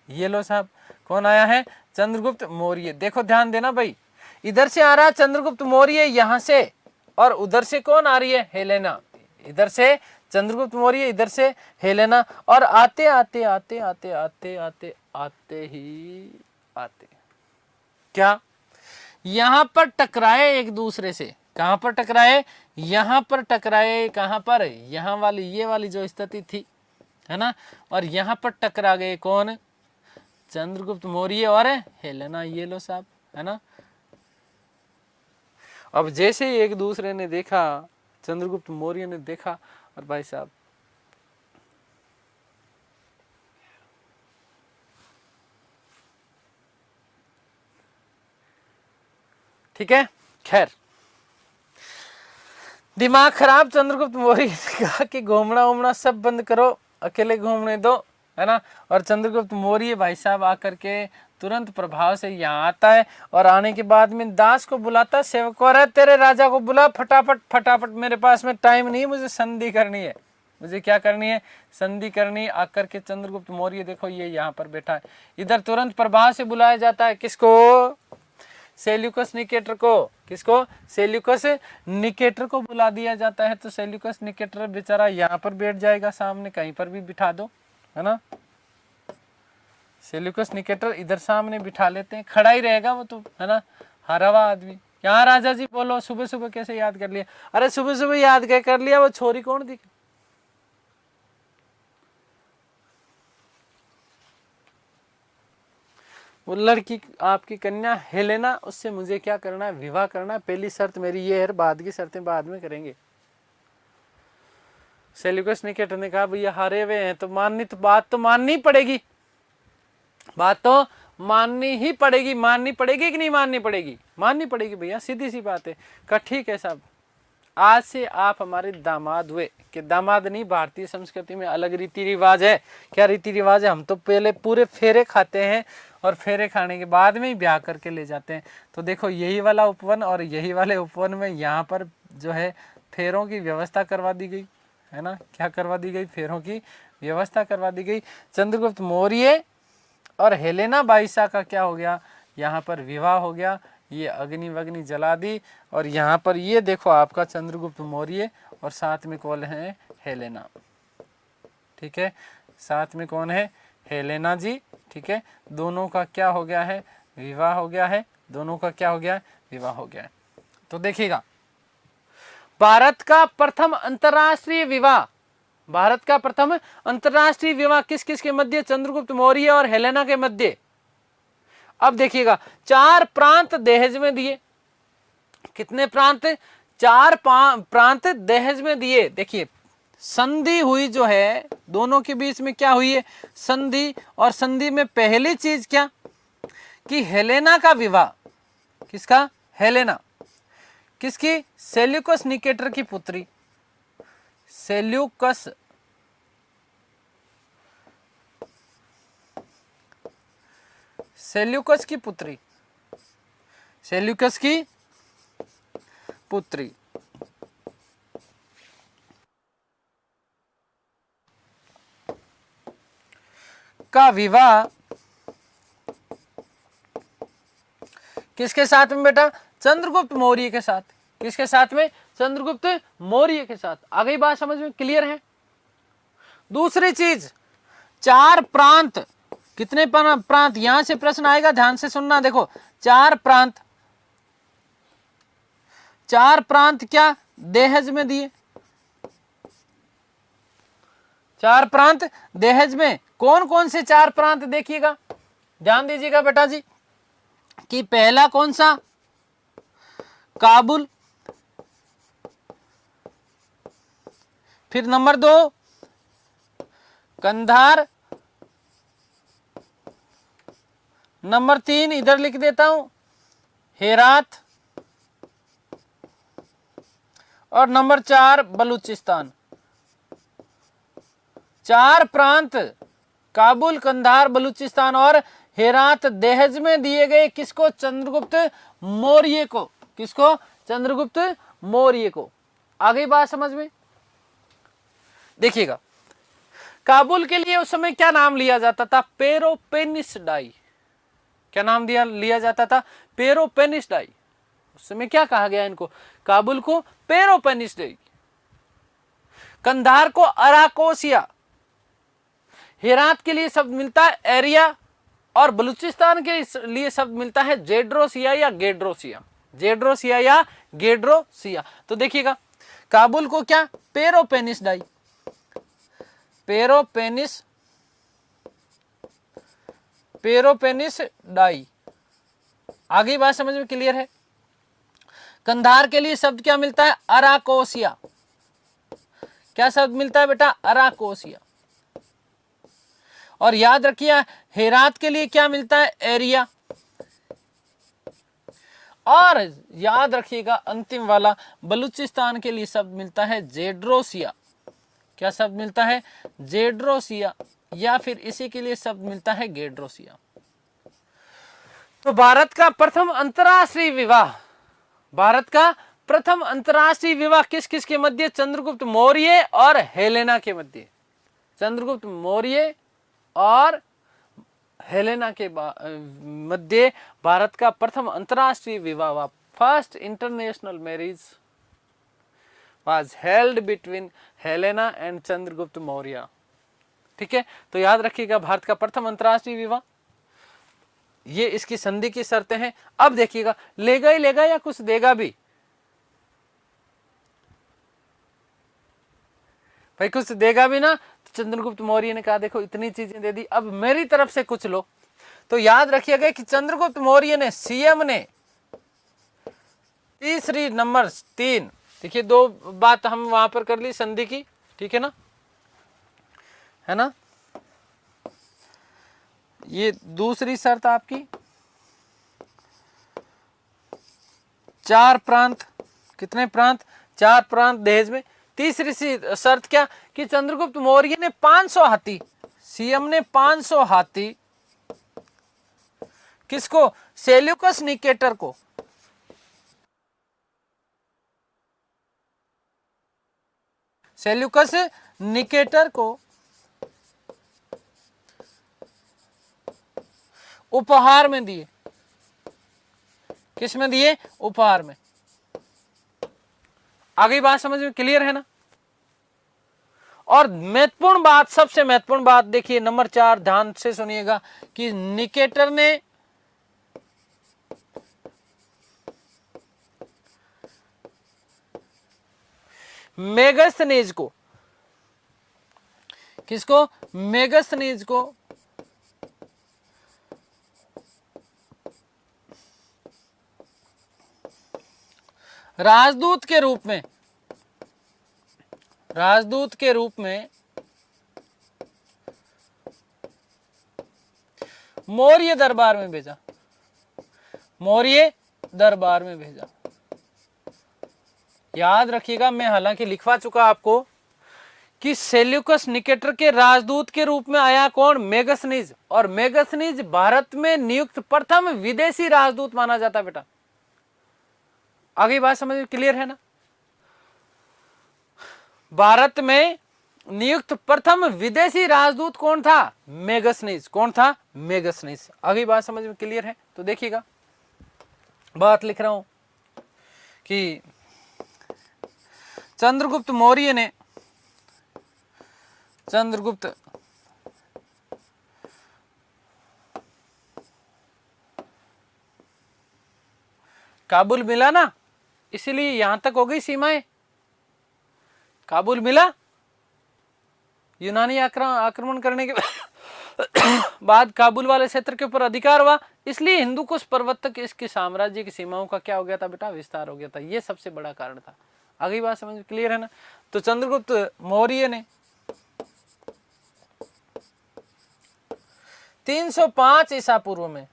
ये लो साहब, कौन आया है? चंद्रगुप्त मौर्य। देखो ध्यान देना भाई, इधर से आ रहा है चंद्रगुप्त मौर्य यहाँ से, और उधर से कौन आ रही है? हेलेना। इधर से चंद्रगुप्त मौर्य, इधर से हेलेना। और आते आते आते आते आते आते आते ही आते क्या यहाँ पर टकराए एक दूसरे से। कहाँ पर टकराए? यहाँ पर टकराए। कहाँ पर? यहाँ वाली, ये वाली जो स्थिति थी, है ना, और यहाँ पर टकरा गए कौन? चंद्रगुप्त मौर्य और हेलेना। ये लो साहब, है ना, अब जैसे ही एक दूसरे ने देखा, चंद्रगुप्त मौर्य ने देखा, और भाई साहब ठीक है, खैर दिमाग खराब। चंद्रगुप्त मौर्य ने कहा कि घूमना उमना सब बंद करो, अकेले घूमने दो, है ना। और चंद्रगुप्त मौर्य भाई साहब आकर के तुरंत प्रभाव से यहाँ आता है, और आने के बाद में दास को बुलाता है, सेवक को, अरे तेरे राजा को बुला फटाफट फटाफट, मेरे पास में टाइम नहीं है, मुझे संधि करनी है। मुझे क्या करनी है? संधि करनी। आकर के चंद्रगुप्त मौर्य देखो ये यहाँ पर बैठा है, इधर तुरंत प्रभाव से बुलाया जाता है, किसको? सेल्यूकस निकेटर को। किसको? सेल्यूकस निकेटर को बुला दिया जाता है। तो सेल्यूकस निकेटर बेचारा यहाँ पर बैठ जाएगा, सामने कहीं पर भी बिठा दो, है ना। सेल्यूकस निकेटर इधर सामने बिठा लेते हैं, खड़ा ही रहेगा वो तो, है ना, हारा हुआ आदमी। यहाँ राजा जी बोलो, सुबह सुबह कैसे याद कर लिया? अरे सुबह सुबह याद क्या कर लिया? वो छोरी कौन दिखी? वो लड़की आपकी कन्या हेलेना, उससे मुझे क्या करना है? विवाह करना है। पहली शर्त मेरी ये है, बाद की शर्तें बाद में करेंगे। सेल्यूकस निकेटर ने कहा भैया हारे हुए हैं तो माननी, तो बात तो माननी पड़ेगी, बात तो माननी ही पड़ेगी। माननी पड़ेगी कि नहीं माननी पड़ेगी? माननी पड़ेगी भैया, सीधी सी बात है। कहा ठीक है साहब, आज से आप हमारे दामाद हुए। कि दामाद नहीं, भारतीय संस्कृति में अलग रीति रिवाज है। क्या रीति रिवाज है? हम तो पहले पूरे फेरे खाते हैं, और फेरे खाने के बाद में ही ब्याह करके ले जाते हैं। तो देखो यही वाला उपवन और यही वाले उपवन में यहाँ पर जो है फेरों की व्यवस्था करवा दी गई, है ना। क्या करवा दी गई? फेरों की व्यवस्था करवा दी गई। चंद्रगुप्त मौर्य और हेलेना बाईसा का क्या हो गया? यहाँ पर विवाह हो गया। ये अग्नि वग्नि जला दी, और यहाँ पर ये देखो आपका चंद्रगुप्त मौर्य, और साथ में कौन है? हेलेना। ठीक है, साथ में कौन है? हेलेना जी। ठीक है, दोनों का क्या हो गया है? विवाह हो गया है। दोनों का क्या हो गया है? विवाह हो गया है। तो देखिएगा, भारत का प्रथम अंतरराष्ट्रीय विवाह, भारत का प्रथम अंतरराष्ट्रीय विवाह किस किस के मध्य? चंद्रगुप्त मौर्य और हेलेना के मध्य। अब देखिएगा, 4 प्रांत दहेज में दिए। कितने प्रांत? 4 प्रांत दहेज में दिए। देखिए संधि हुई जो है, दोनों के बीच में क्या हुई है? संधि। और संधि में पहली चीज क्या? कि हेलेना का विवाह। किसका? हेलेना। किसकी? सेल्यूकस निकेटर की पुत्री। सेल्यूकस सेल्यूकस की पुत्री। सेल्यूकस की पुत्री का विवाह किसके साथ में बेटा? चंद्रगुप्त मौर्य के साथ। किसके साथ में? चंद्रगुप्त मौर्य के साथ। आ गई बात समझ में? क्लियर है? दूसरी चीज, 4 प्रांत। कितने प्रांत? यहां से प्रश्न आएगा, ध्यान से सुनना। देखो 4 प्रांत, 4 प्रांत क्या दहेज में दिए? 4 प्रांत दहेज में। कौन कौन से 4 प्रांत? देखिएगा, ध्यान दीजिएगा बेटा जी, कि पहला कौन सा? काबुल। फिर नंबर 2 कंधार। नंबर 3 इधर लिख देता हूं, हेरात। और नंबर 4 बलूचिस्तान। 4 प्रांत, काबुल, कंधार, बलूचिस्तान और हेरात दहेज में दिए गए। किसको? चंद्रगुप्त मौर्य को। किसको? चंद्रगुप्त मौर्य को। आ गई बात समझ में? देखिएगा, काबुल के लिए उस समय क्या नाम लिया जाता था? पेरोपेनिसडाई। क्या नाम लिया जाता था? पेरोपेनिसडाई। उस समय क्या कहा गया इनको? काबुल को पेरोपेनिसडाई। कंधार को अराकोसिया। हेरात के लिए शब्द मिलता है एरिया, और बलूचिस्तान के लिए शब्द मिलता है जेड्रोसिया या गेड्रोसिया। जेड्रोसिया या गेड्रोसिया। तो देखिएगा, काबुल को क्या? पेरोपेनिसडाई। पेरोपेनिसडाई। आगे बात समझ में क्लियर है? कंधार के लिए शब्द क्या मिलता है? अराकोसिया। क्या शब्द मिलता है बेटा? अराकोसिया। और याद रखिए हेरात के लिए क्या मिलता है? एरिया। और याद रखिएगा अंतिम वाला, बलूचिस्तान के लिए शब्द मिलता है जेड्रोसिया। क्या शब्द मिलता है? जेड्रोसिया, या फिर इसी के लिए शब्द मिलता है गेड्रोसिया। तो भारत का प्रथम अंतरराष्ट्रीय विवाह, भारत का प्रथम अंतरराष्ट्रीय विवाह किस किस के मध्य? चंद्रगुप्त मौर्य और हेलेना के मध्य। चंद्रगुप्त मौर्य और हेलेना के मध्य भारत का प्रथम अंतरराष्ट्रीय विवाह हुआ। First international marriage was held between Helena and Chandragupta Maurya. ठीक है, तो याद रखिएगा भारत का प्रथम अंतरराष्ट्रीय विवाह, ये इसकी संधि की शर्तें हैं। अब देखिएगा लेगा ही लेगा या कुछ देगा भी? भाई कुछ देगा भी ना। चंद्रगुप्त मौर्य ने कहा देखो इतनी चीजें दे दी, अब मेरी तरफ से कुछ लो। तो याद रखिएगा कि चंद्रगुप्त मौर्य ने, सीएम ने तीसरी नंबर 3, देखिए 2 बात हम वहां पर कर ली संधि की, ठीक है ना, है ना। ये दूसरी शर्त आपकी 4 प्रांत, कितने प्रांत? 4 प्रांत दहेज में। तीसरी शर्त क्या? कि चंद्रगुप्त मौर्य ने 500 हाथी, सीएम ने 500 हाथी किसको? सेल्यूकस निकेटर को। सेल्यूकस निकेटर को उपहार में दिए। किस में दिए? उपहार में। आगे बात समझ में क्लियर है ना। और महत्वपूर्ण बात, सबसे महत्वपूर्ण बात देखिए नंबर 4, ध्यान से सुनिएगा कि निकेटर ने मेगस्थनीज को, किसको? मेगस्थनीज को राजदूत के रूप में, राजदूत के रूप में मौर्य दरबार में भेजा, मौर्य दरबार में भेजा। याद रखिएगा मैं हालांकि लिखवा चुका आपको कि सेल्यूकस निकेटर के राजदूत के रूप में आया कौन? मेगस्थनीज। और मेगस्थनीज भारत में नियुक्त प्रथम विदेशी राजदूत माना जाता बेटा। आगे बात समझ में क्लियर है ना। भारत में नियुक्त प्रथम विदेशी राजदूत कौन था? मेगस्थनीज। कौन था? मेगस्थनीज। आगे बात समझ में क्लियर है। तो देखिएगा बात लिख रहा हूं कि चंद्रगुप्त मौर्य ने, चंद्रगुप्त काबुल मिला ना, इसीलिए यहां तक हो गई सीमाएं। काबुल मिला, यूनानी आक्रमण करने के बाद काबुल वाले क्षेत्र के ऊपर अधिकार हुआ, इसलिए हिंदू कुश पर्वत तक इसके साम्राज्य की सीमाओं का क्या हो गया था बेटा? विस्तार हो गया था। ये सबसे बड़ा कारण था। आगे बात समझ में क्लियर है ना। तो चंद्रगुप्त मौर्य ने 305 ईसा पूर्व में,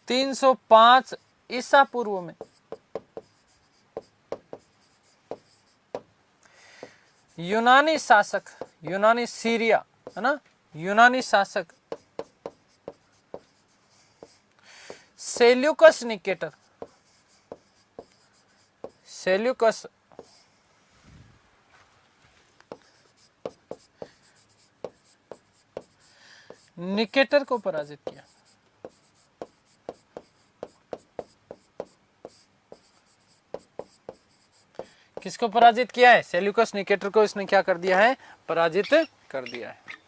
305 ईसा पूर्व में यूनानी शासक, यूनानी सीरिया है ना, यूनानी शासक सेल्यूकस निकेटर, सेल्यूकस निकेटर को पराजित किया। किसको पराजित किया है? सेल्यूकस निकेटर को इसने क्या कर दिया है? पराजित कर दिया है।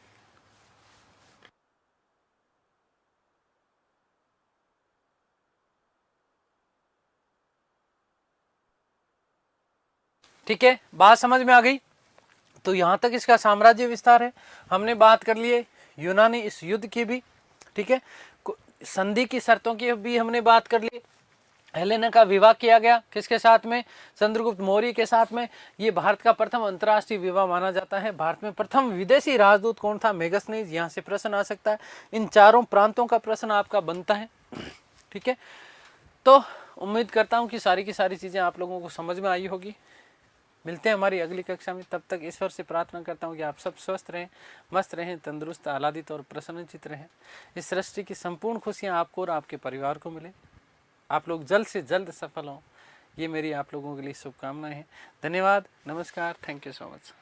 ठीक है, बात समझ में आ गई। तो यहां तक इसका साम्राज्य विस्तार है। हमने बात कर लिए यूनानी इस युद्ध की भी। ठीक है, संधि की शर्तों की भी हमने बात कर ली। हेलेना का विवाह किया गया किसके साथ में? चंद्रगुप्त मौर्य के साथ में। ये भारत का प्रथम अंतर्राष्ट्रीय विवाह माना जाता है। भारत में प्रथम विदेशी राजदूत कौन था? मेगस्थनीज। यहाँ से प्रश्न आ सकता है। इन चारों प्रांतों का प्रश्न आपका बनता है। ठीक है, तो उम्मीद करता हूँ कि सारी की सारी चीज़ें आप लोगों को समझ में आई होगी। मिलते हैं हमारी अगली कक्षा में। तब तक ईश्वर से प्रार्थना करता हूँ कि आप सब स्वस्थ रहें, मस्त रहें, तंदुरुस्त, आह्लादित और प्रसन्नचित रहें। इस सृष्टि की संपूर्ण खुशियाँ आपको और आपके परिवार को मिले। आप लोग जल्द से जल्द सफल हों, ये मेरी आप लोगों के लिए शुभकामनाएं हैं। धन्यवाद, नमस्कार, थैंक यू सो मच।